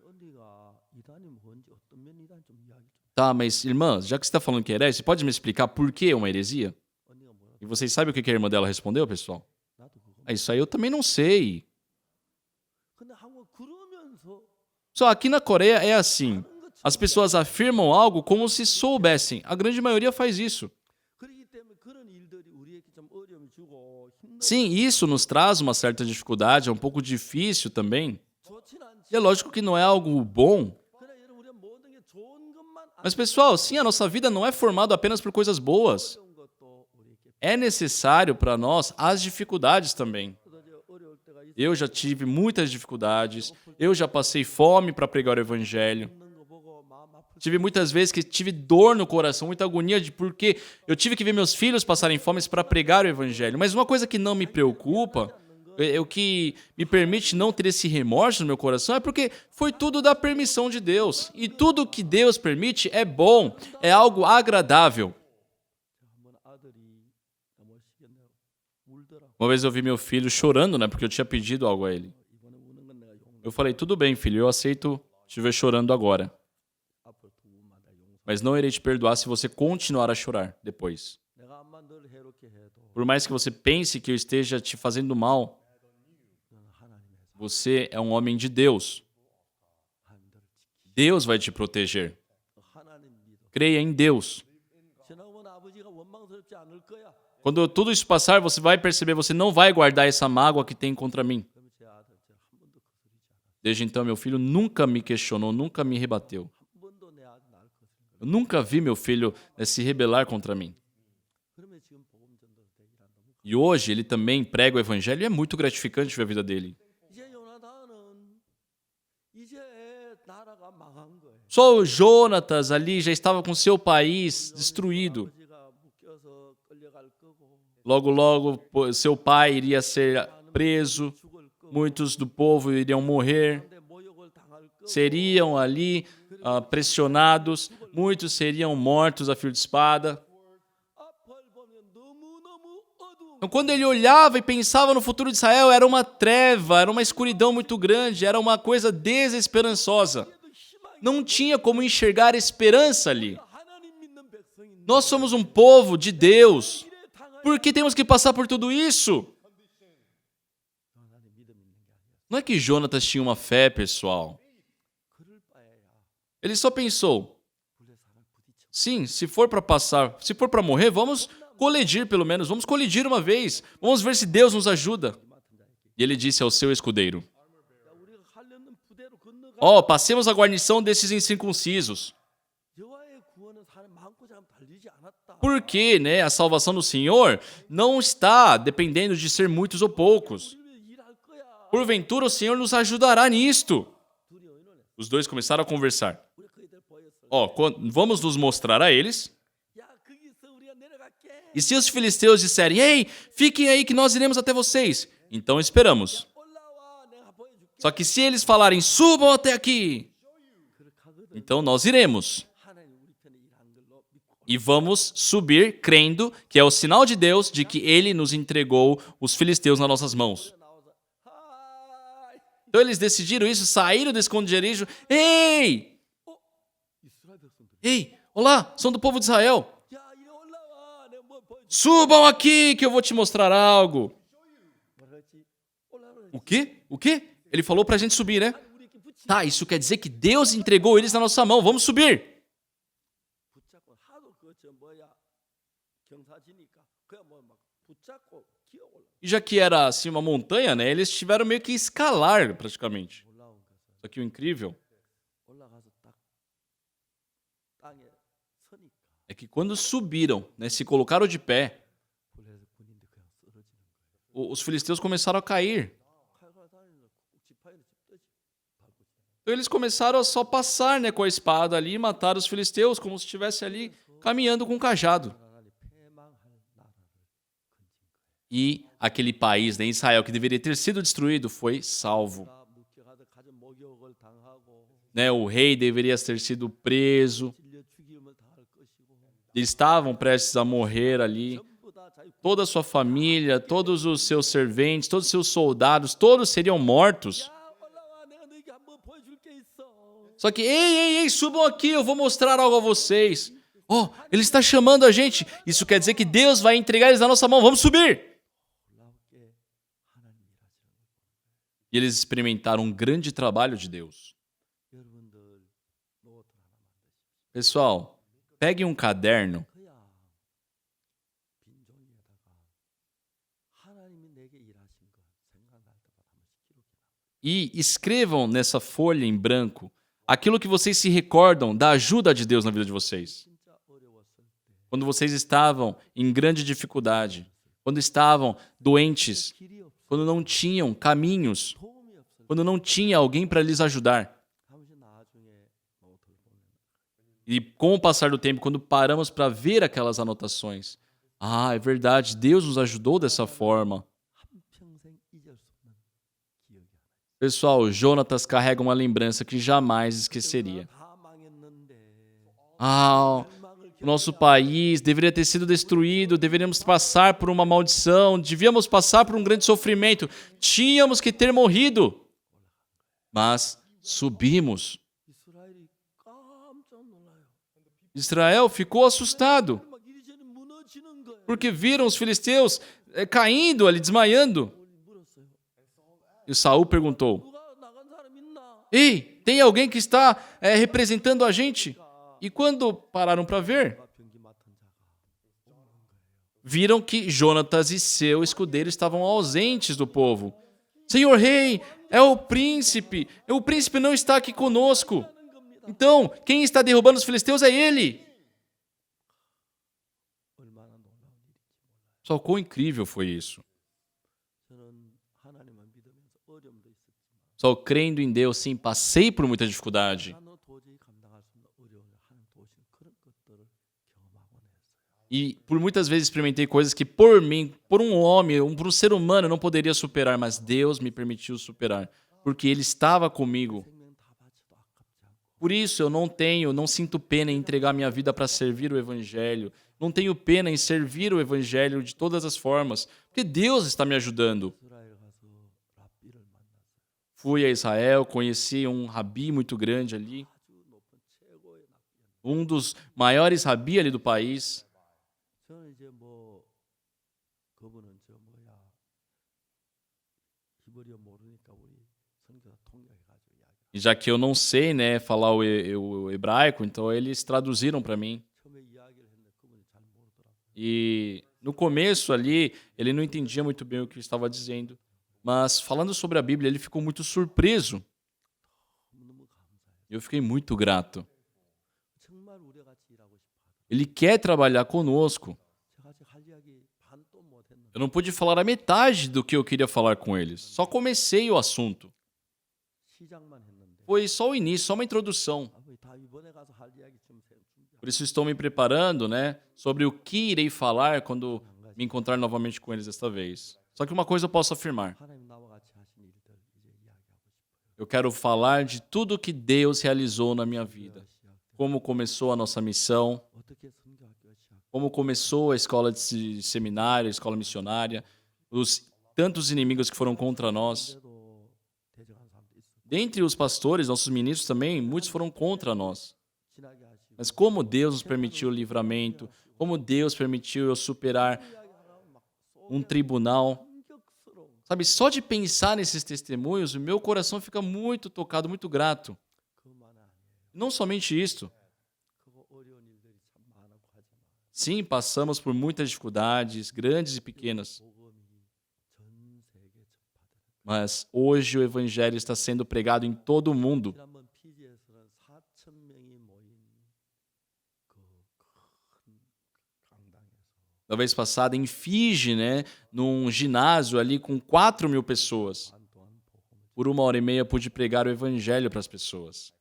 언니가 이단이 뭔지 어떤 면 이단 좀 이야기 좀. Tá, mas irmã, já que você está falando que é herege, você pode me explicar por que é uma heresia? 언니가 뭐라? E vocês sabem o que a irmã dela respondeu, pessoal? 나도 그거. Ah, isso aí eu também não sei. 근데 한국 그러면서 Só aqui na Coreia é assim. As pessoas afirmam algo como se soubessem. A grande maioria faz isso. 그렇기 때문에 그런 일들이 우리에게 좀 어려움 주고 힘든 Sim, isso nos traz uma certa dificuldade, é um pouco difícil também. 좋진 않지. E é lógico que não é algo bom. 그러나 여러분 우리가 모든 게 좋은 것만 안 Mas, pessoal, sim, a nossa vida não é formada apenas por coisas boas. 어려운 것도 우리에게 É necessário para nós as dificuldades também. 쏟아져 어려울 때가 있어. Eu já tive muitas dificuldades, eu já passei fome para pregar o evangelho. 있는 거 보고 마음 아플 Tive muitas vezes que tive dor no coração, muita agonia de porque eu tive que ver meus filhos passarem fome para pregar o evangelho. Mas uma coisa que não me preocupa, o que me permite não ter esse remorso no meu coração é porque foi tudo da permissão de Deus. E tudo que Deus permite é bom, é algo agradável. 한번 아들이 너무 시겠네요. 울더라. Uma vez eu vi meu filho chorando, né, porque eu tinha pedido algo a ele. 이번에 우는 건 내가 용 Eu falei, tudo bem, filho, eu aceito te ver chorando agora. 앞으로 두 분마다 용서. Mas não irei te perdoar se você continuar a chorar depois. 내가 암만 늘 해롭게 해도 Por mais que você pense que eu esteja te fazendo mal, 너는 하나님의 você é um homem de Deus. 하나님들을 지키. Deus vai te proteger. 하나님 믿어. Creia em Deus. 저는 않을 거야. Quando tudo isso passar, você vai perceber, você não vai guardar essa mágoa que tem contra mim. 그러면 제 아들 한 번도 거스르지 않아. Desde então, meu filho nunca me questionou, nunca me rebateu. 한 번도 내 아들 나를 거스르지. Eu nunca vi meu filho se rebelar contra mim. 그러면 지금 복음 전도를 대기란 너무. E hoje ele também prega o evangelho e é muito gratificante ver a vida dele. 이제 요나단은 이제 나라가 망한 거예요. Só o Jonatas ali já estava com seu país destruído. 아버지가 묶여서 끌려갈 거고 Logo, logo, seu pai iria ser preso. 죽을 거고 Muitos do povo iriam morrer. 근데 모욕을 당할 거고 Seriam ali pressionados. Muitos seriam mortos a fio de espada. 앞을 보면 너무너무 어두운 Então, quando ele olhava e pensava no futuro de Israel, era uma treva, era uma escuridão muito grande, era uma coisa desesperançosa. 그래도 희망이 Não tinha como enxergar esperança ali. 하나님 믿는 백성인데 Nós somos um povo de Deus. 이래 당할 Por que temos que passar por tudo isso? 하나님 믿음 있는 게 아니야. Não é que Jonatas tinha uma fé, pessoal. 그럴 바에야 Ele só pensou, 불레사랑 부딪혀. sim, se for para passar, se for para morrer, vamos colidir pelo menos, vamos colidir uma vez. Vamos ver se Deus nos ajuda. 맡은 자에게 E ele disse ao seu escudeiro, 야, 우리가 하려는 부대로 건너가 passemos a guarnição desses incircuncisos. 여호와의 구원은 사람 많고 작으면 달리지 않았다. Porque, né, a salvação do Senhor não está dependendo de ser muitos ou poucos. 우리는 일할 거야. Porventura o Senhor nos ajudará nisto. 둘이 의논해. Os dois começaram a conversar. 우리 그이들 보였어. Vamos nos mostrar a eles. 야, 거기서 우리가 내려갈게. E se os filisteus disserem, ei, fiquem aí que nós iremos até vocês, então esperamos. 올라와, 내가 보여줄게. Só que se eles falarem, subam até aqui, 그렇게 하거든. então nós iremos. 하나님 우리 편에 일한 걸로 믿고. E vamos subir crendo que é o sinal de Deus de que ele nos entregou os filisteus nas nossas mãos. 나와서 하이. Então eles decidiram isso, saíram do esconderijo. Ei, 이스라엘 백성들. ei, olá, são do povo de Israel. 야, 이리 올라와. 내가 뭐 보여줄게. Subam aqui que eu vou te mostrar algo. 뭐라 그랬지? 올라오라. O quê? O quê? Ele falou pra gente subir, né? 우리 이렇게 붙이. Tá, isso quer dizer que Deus entregou eles na nossa mão. Vamos subir. 붙잡고 하도 그저 뭐야 경사지니까 그냥 뭐막 붙잡고 기어 E já que era assim uma montanha, né? Eles tiveram meio que escalar praticamente. 올라온 거서 Só que o incrível 올라가서 딱 땅에 서니까 é que quando subiram, né, se colocaram de pé, 불에서 군인들 그냥 쓰러지는 거예요. os filisteus começaram a cair. 칼과 다니는 지파이는 집 떠지. 밟고. Então eles começaram a só passar, né, com a espada ali e matar os filisteus como se estivesse ali caminhando com um cajado. 하나님 패망할 나라를 건진 거예요. E aquele país, né, Israel, que deveria ter sido destruído, foi salvo. 다 묵혀가다 가진 목욕을 당하고 Né, o rei deveria ter sido preso. 찔려 죽임을 당할 것이고 Eles estavam prestes a morrer ali. 전부 다 자기 Toda a sua família, todos os seus serventes, todos os seus soldados, todos seriam mortos. 야 올라와 내가 너에게 한번 보여줄 게 있어. Só que, ei, subam aqui, eu vou mostrar algo a vocês. Ele está chamando a gente. Isso quer dizer que Deus vai entregar eles na nossa mão. Vamos subir. 올라올게 하나님 일하시라고. E eles experimentaram um grande trabalho de Deus. 여러분들 노트 하나 만드시고 Pessoal, peguem um caderno 그야 빈 종이에다가 하나님이 내게 일하신 거 생각날 때마다 한 번씩 기록해놔. e escrevam nessa folha em branco aquilo que vocês se recordam da ajuda de Deus na vida de vocês. 진짜 어려웠을 때 Quando vocês estavam em grande dificuldade, quando estavam doentes, 길이 없어 quando não tinham caminhos, 도움이 없을 때 quando não tinha alguém para lhes ajudar. 잠시 나중에 노트를 보면 E com o passar do tempo, quando paramos para ver aquelas anotações, é verdade, Deus nos ajudou dessa forma. 한평생 잊을 수 없는 기억이 하나. Pessoal, Jonatas carrega uma lembrança que jamais esqueceria. 다 망했는데 O nosso país deveria ter sido destruído, deveríamos passar por uma maldição, devíamos passar por um grande sofrimento, tínhamos que ter morrido. Mas subimos. 이스라엘이 깜짝 놀라요. Israel ficou assustado, 막 이리저리 무너지는 거예요. porque viram os filisteus caindo ali, desmaiando. 물었어요. E Saul perguntou, 누가 나간 사람 있나? ei, tem alguém que está representando a gente? E quando pararam para ver, 누가 병기 맡은 자가 없는 거예요. viram que Jonatas e seu escudeiro estavam ausentes do povo. Senhor rei, é o príncipe não está aqui conosco. Então, quem está derrubando os filisteus é ele. 얼마나 놀라운 일인지. Só quão incrível foi isso. 저는 하나님만 믿으면서 어려움도 있었지만 Só crendo em Deus, sim, passei por muita dificuldade. 나는 도저히 감당할 수 없는 어려움을 하는 도시는 그런 것들을 경험하곤 했어요. E por muitas vezes experimentei coisas que por mim, por um homem, por um ser humano, eu não poderia superar, mas Deus me permitiu superar, porque Ele estava comigo. 생명 다 바쳐도 아깝지 않고 Por isso eu não sinto pena em entregar minha vida para servir o Evangelho. Não tenho pena em servir o Evangelho de todas as formas, porque Deus está me ajudando. 이스라엘 가서 랍비를 만났어요. Fui a Israel, conheci um rabi muito grande ali, 아주 높은 최고의 랍비였는데 um dos maiores rabi ali do país. 저는 이제 뭐 그분은 저 뭐야 히브리어 모르니까 우리 선교사 통역해가지고 이야기. E já que eu não sei, né, falar o hebraico, então eles traduziram para mim. 처음에 이야기를 했는데 그분이 잘 모르더라고요. E no começo ali, ele não entendia muito bem o que eu estava dizendo. Mas falando sobre a Bíblia, ele ficou muito surpreso. 너무 감사해요. Eu fiquei muito grato. 정말 우리 같이 일하고 싶어 하더라고요. Ele quer trabalhar conosco. 제가 아직 할 이야기 반도 못했는데 Eu não pude falar a metade do que eu queria falar com eles. Só comecei o assunto. 시작만 했는데 Foi só o início, só uma introdução. 아버지 다 이번에 가서 할 이야기 좀 준비하고 Por isso estou me preparando, né, sobre o que irei falar quando me encontrar novamente com eles desta vez. Só que uma coisa eu posso afirmar. 하나님 나와 같이 하신 일들 이제 이야기하고 싶어요. Eu quero falar de tudo que Deus realizou na minha vida. Como começou a nossa missão, 어떻게 선교학교가 시작? como começou a escola de seminário, a escola missionária, os tantos inimigos que foram contra nós. 그런데도 대적한 사람도 있어. Dentre os pastores, nossos ministros também, muitos foram contra nós. 지나게 하시고 Mas como Deus nos permitiu o livramento, como Deus permitiu eu superar 이야기하면 막 um tribunal. 감격스러운 Sabe, só de pensar nesses testemunhos, o meu coração fica muito tocado, muito grato. 그만 아니에요. Não somente isto. 그거 어려운 일들이 참 많고 하지만 Sim, passamos por muitas dificuldades, grandes e pequenas. 복음이 전 세계 전파되는. Mas hoje o evangelho está sendo pregado em todo o mundo. 지난번 PG에서는 4천 명이 모인 그 큰 강당에서 Da vez passada, em Fiji, né, num ginásio ali com 4.000 pessoas. 반 동안 복음을 Por 1h30 pude pregar o evangelho para as pessoas.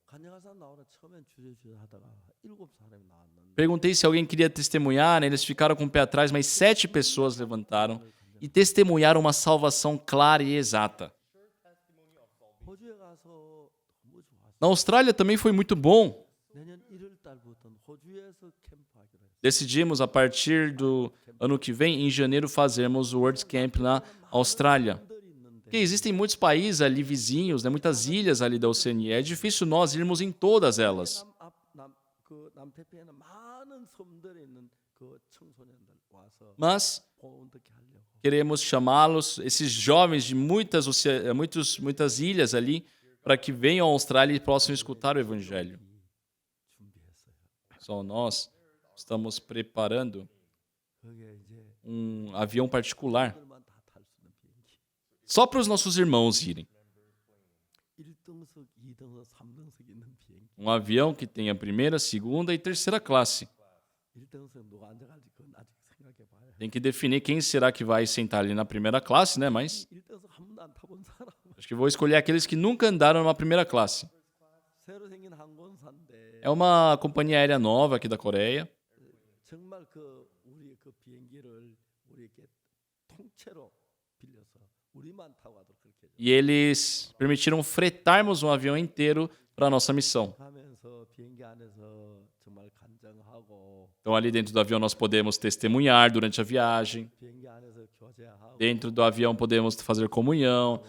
간증하사 나오라 처음엔 주저주저 하다가 7사람이 나왔는데 Perguntei se alguém queria testemunhar, né, eles ficaram com o pé atrás, mas 7 pessoas levantaram e testemunharam uma salvação clara e exata. 호주에 가서 너무 좋았어. Na Austrália também foi muito bom. 내년 1월 달부터는 호주에서 캠프하기로 했어. Decidimos, a partir do ano que vem, em janeiro, fazermos o World Camp na Austrália. 사람들이 있는데 Porque existem muitos países ali vizinhos, né, muitas ilhas ali da Oceania. É difícil nós irmos em todas elas. 그 남태평에는 많은 섬들에 있는 그 청소년들 와서 Mas 어떻게 하려고 queremos chamá-los, esses jovens de muitas ilhas ali, para que venham à Austrália e possam escutar o Evangelho. 준비했어요. Só nós estamos preparando 거기에 이제 um avião particular 들만 다 탈 수 있는 비행기. só para os nossos irmãos irem. 1등석, 2등석, 3등석 있는 비행기. Um avião que tenha primeira, segunda e terceira classe. 1등석 누가 앉아갈지 그건 아직 생각해 봐야 해. Tem que definir quem será que vai sentar ali na primeira classe, né? Mas 1등석 한 번도 안 타본 사람. acho que vou escolher aqueles que nunca andaram numa primeira classe. 새로 생긴 항공사인데 É uma companhia aérea nova aqui da Coreia. 정말 그 우리 그 비행기를 우리에게 통째로 빌려서 우리만 타고 가도록 그렇게 해줘. E eles permitiram fretarmos um avião inteiro para a nossa missão. 하면서 비행기 안에서 정말 간증하고 Então, ali dentro do avião, nós podemos testemunhar durante a viagem. 비행기 안에서 교제하고 Dentro do avião, podemos fazer comunhão,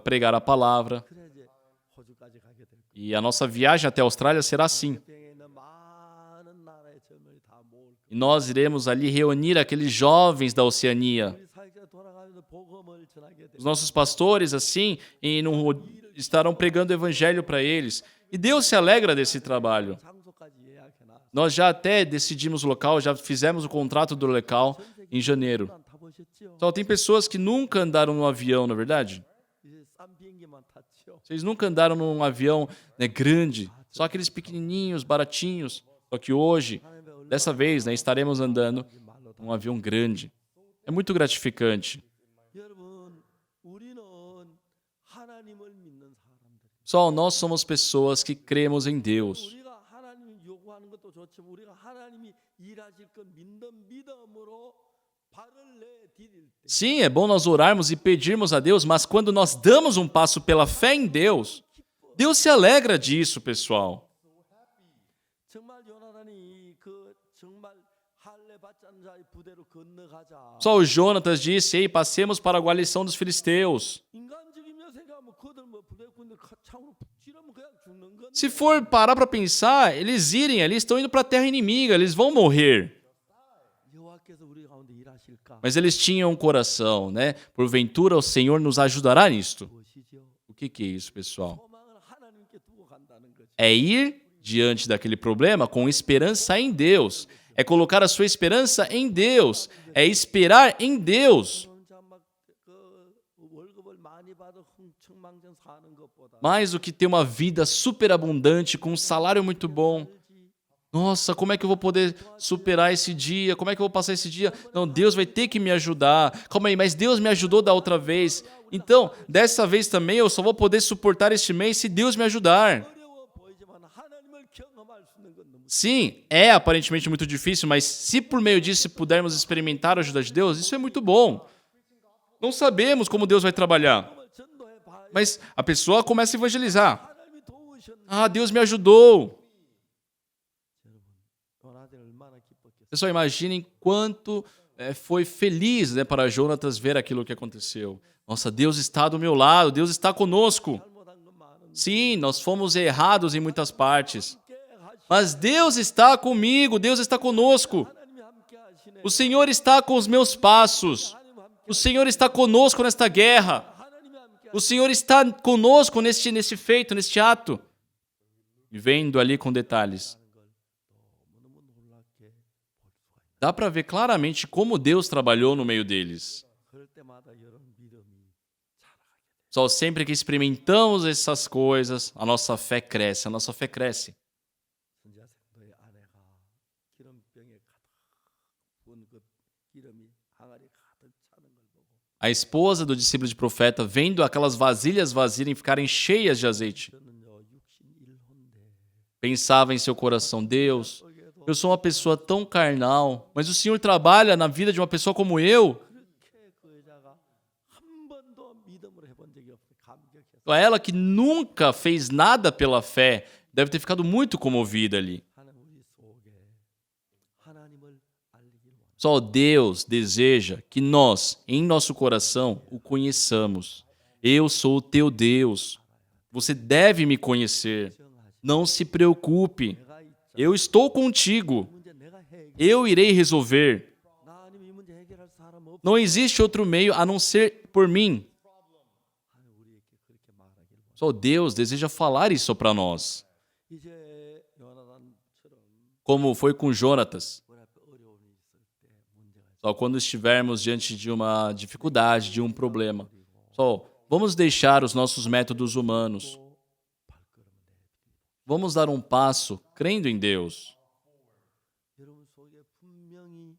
pregar a palavra. 그래 이제 호주까지 가게 될 거예요. E a nossa viagem até a Austrália será assim. 태평양에 있는 많은 나라의 젊은이 다 모을 거예요. E nós iremos ali reunir aqueles jovens da Oceania. 우리 사역자 돌아가면서 복음을 전하게 돼. Os nossos pastores, assim, estarão pregando o evangelho para eles. E Deus se alegra desse trabalho. 장소까지 예약해놔. Nós já até decidimos o local, já fizemos o contrato do local 전 세계 em janeiro. 안 타보셨죠? Só tem pessoas que nunca andaram num avião, na verdade? 이제 싼 비행기만 탔죠. Vocês nunca andaram num avião, né, grande, só aqueles pequenininhos, baratinhos. Só que hoje, dessa vez, né, estaremos andando 말로 다. num avião grande. É muito gratificante. 여러분, 우리는 하나님을 믿는 사람들. Só nós somos pessoas que cremos em Deus. 우리가 하나님이 요구하는 것도 좋지만 우리가 하나님이 일하실 것 믿는 믿음으로 발을 내디딜 때 Sim, é bom nós orarmos e pedirmos a Deus, mas quando nós damos um passo pela fé em Deus, Deus se alegra disso, pessoal. 정말 요나단이 그 정말 할례 받지 않은 자의 부대로 건너가자. Só o Jonatas disse, ei, passemos para a guarnição dos filisteus. 인간적이면 생각하면 그들 뭐 부대꾼들 창으로 찌르면 그냥 죽는 건데. Se for parar para pensar, eles irem ali, estão indo para a terra inimiga, eles vão morrer. 여호와께서 우리 가운데 일하실까? Mas eles tinham um coração, né? Porventura o Senhor nos ajudará nisto. 무엇이죠? O que é isso, pessoal? 소망을 하나님께 두고 간다는 거죠. É ir diante daquele problema com esperança em Deus. É colocar a sua esperança em Deus. É esperar em Deus. 혼자 막그 월급을 많이 받아 흥청망청 사는 것보다 Mais do que ter uma vida superabundante com um salário muito bom. Nossa, como é que eu vou poder superar esse dia? Como é que eu vou passar esse dia? Não, Deus vai ter que me ajudar. Calma aí, mas Deus me ajudou da outra vez. Então, dessa vez também eu só vou poder suportar este mês se Deus me ajudar. 어려워 보이지만 하나님을 경험할 수 있는 건 너무 Sim, é aparentemente muito difícil, mas se por meio disso pudermos experimentar a ajuda de Deus, isso é muito bom. Não sabemos como Deus vai trabalhar, 정말 전도해 봐야 mas a pessoa começa a evangelizar. 하나님이 도우셨는데 Ah, Deus me ajudou. 요나단이 얼마나 기뻤겠어요. Pessoal, imaginem quanto foi feliz, né, para Jonatas ver aquilo que aconteceu. Nossa, Deus está do meu lado, Deus está conosco. 잘못한 건 많은데 Sim, nós fomos errados em muitas partes, 함께 하시 mas Deus está comigo, Deus está conosco. 하나님이 함께 하시네. O Senhor está com os meus passos. 하나님 함께 O Senhor está conosco nesta guerra. 하나님이 함께 O Senhor está conosco neste feito, neste ato. E vendo ali com detalles. 하는 걸 너무너무 놀랍게 볼 수가 있어요. Dá para ver claramente como Deus trabalhou no meio deles. 그럴 때마다 여러분 믿음이 자라가게 돼요. Só sempre que experimentamos essas coisas, a nossa fé cresce, a nossa fé cresce. 선지자 생도의 아내가 기름병에 가득 부은 그 기름이 항아리 가득 차는 걸 보고 A esposa do discípulo de profeta, vendo aquelas vasilhas vazirem ficarem cheias de azeite, 저는요 육신 1호인데 pensava em seu coração, Deus, eu sou uma pessoa tão carnal, mas o Senhor trabalha na vida de uma pessoa como eu. 그렇게 그 여자가 한 번도 믿음으로 해본 적이 없어요. 감격해서 Ela que nunca fez nada pela fé, deve ter ficado muito comovida ali. 하나님 우리 속에 하나님을 알리길 원합니다. Só Deus deseja que nós, em nosso coração, o conheçamos. Eu sou o teu Deus. Você deve me conhecer. 정하시 Não se preocupe. 내가 있자. Eu estou contigo. 이 문제 내가 해결. Eu irei resolver. 나 아니면 이 문제 해결할 사람 없어. Não existe outro meio a não ser por mim. 하나님 우리에게 그렇게 말하길 원합니다. Só Deus deseja falar isso para nós. 이제 요나단처럼 Como foi com Jonatas. 우리 앞에 어려움이 있을 때 문제가 있을 Só quando estivermos diante de uma dificuldade, de um problema. Só vamos deixar os nossos métodos humanos. 때 발걸음을 내딛고 Vamos dar um passo crendo em Deus. 여러분 속에 분명히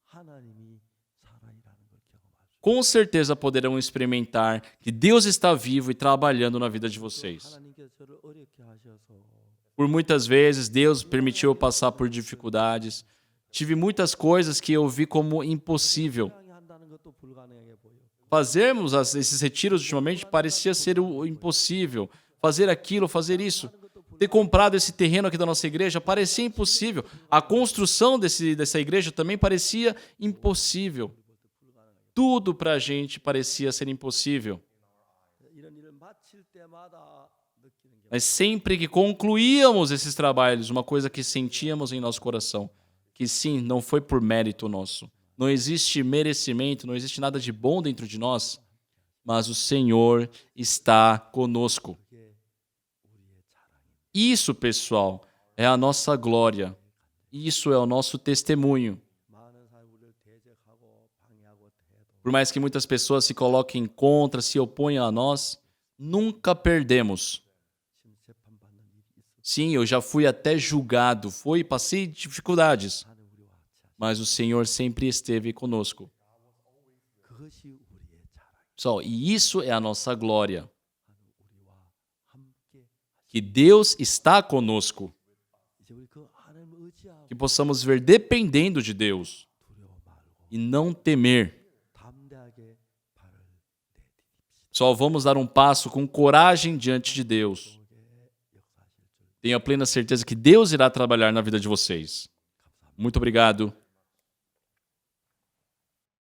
하나님이 살아있다는 걸 경험할 수 Com certeza poderão experimentar que Deus está vivo e trabalhando na vida de 있어요. vocês. 하나님께서 저를 어렵게 하셔서 Por muitas vezes, Deus permitiu eu passar por dificuldades. Tive muitas coisas que eu vi como impossível. 신앙이 한다는 것도 불가능해 보여. Fazermos esses retiros ultimamente parecia ser o impossível. Fazer aquilo, fazer isso. Ter comprado esse terreno aqui da nossa igreja parecia impossível. A construção dessa igreja também parecia impossível. Tudo para a gente parecia ser impossível. 이런 일을 마칠 때마다 느끼는 게 Mas sempre que concluíamos esses trabalhos, uma coisa que sentíamos em nosso coração, que sim, não foi por mérito nosso. Não existe merecimento, não existe nada de bom dentro de nós, mas o Senhor está conosco. 그게 우리의 자랑입니다. Isso, pessoal, é a nossa glória. Isso é o nosso testemunho. 많은 사람이 우리를 대적하고 방해하고 해도 Por mais que muitas pessoas se coloquem contra, se oponham a nós, nunca perdemos. 심판받는 일이 있어. Sim, eu já fui até julgado, passei dificuldades, 하는 우리와 같이 하시. mas o Senhor sempre esteve conosco. 그것이 우리의 자랑. Pessoal, e isso é a nossa glória, 하는 우리와 함께 que Deus está conosco, 이제 우리 그 하나님을 의지하고 que possamos ver dependendo de Deus 두려워 말고 e não temer. 담대하게 발을 내디딥시다. Só vamos dar um passo com coragem diante de Deus. 속에 역사하실 줄 Tenho a plena certeza que Deus irá trabalhar na vida de vocês. Muito obrigado.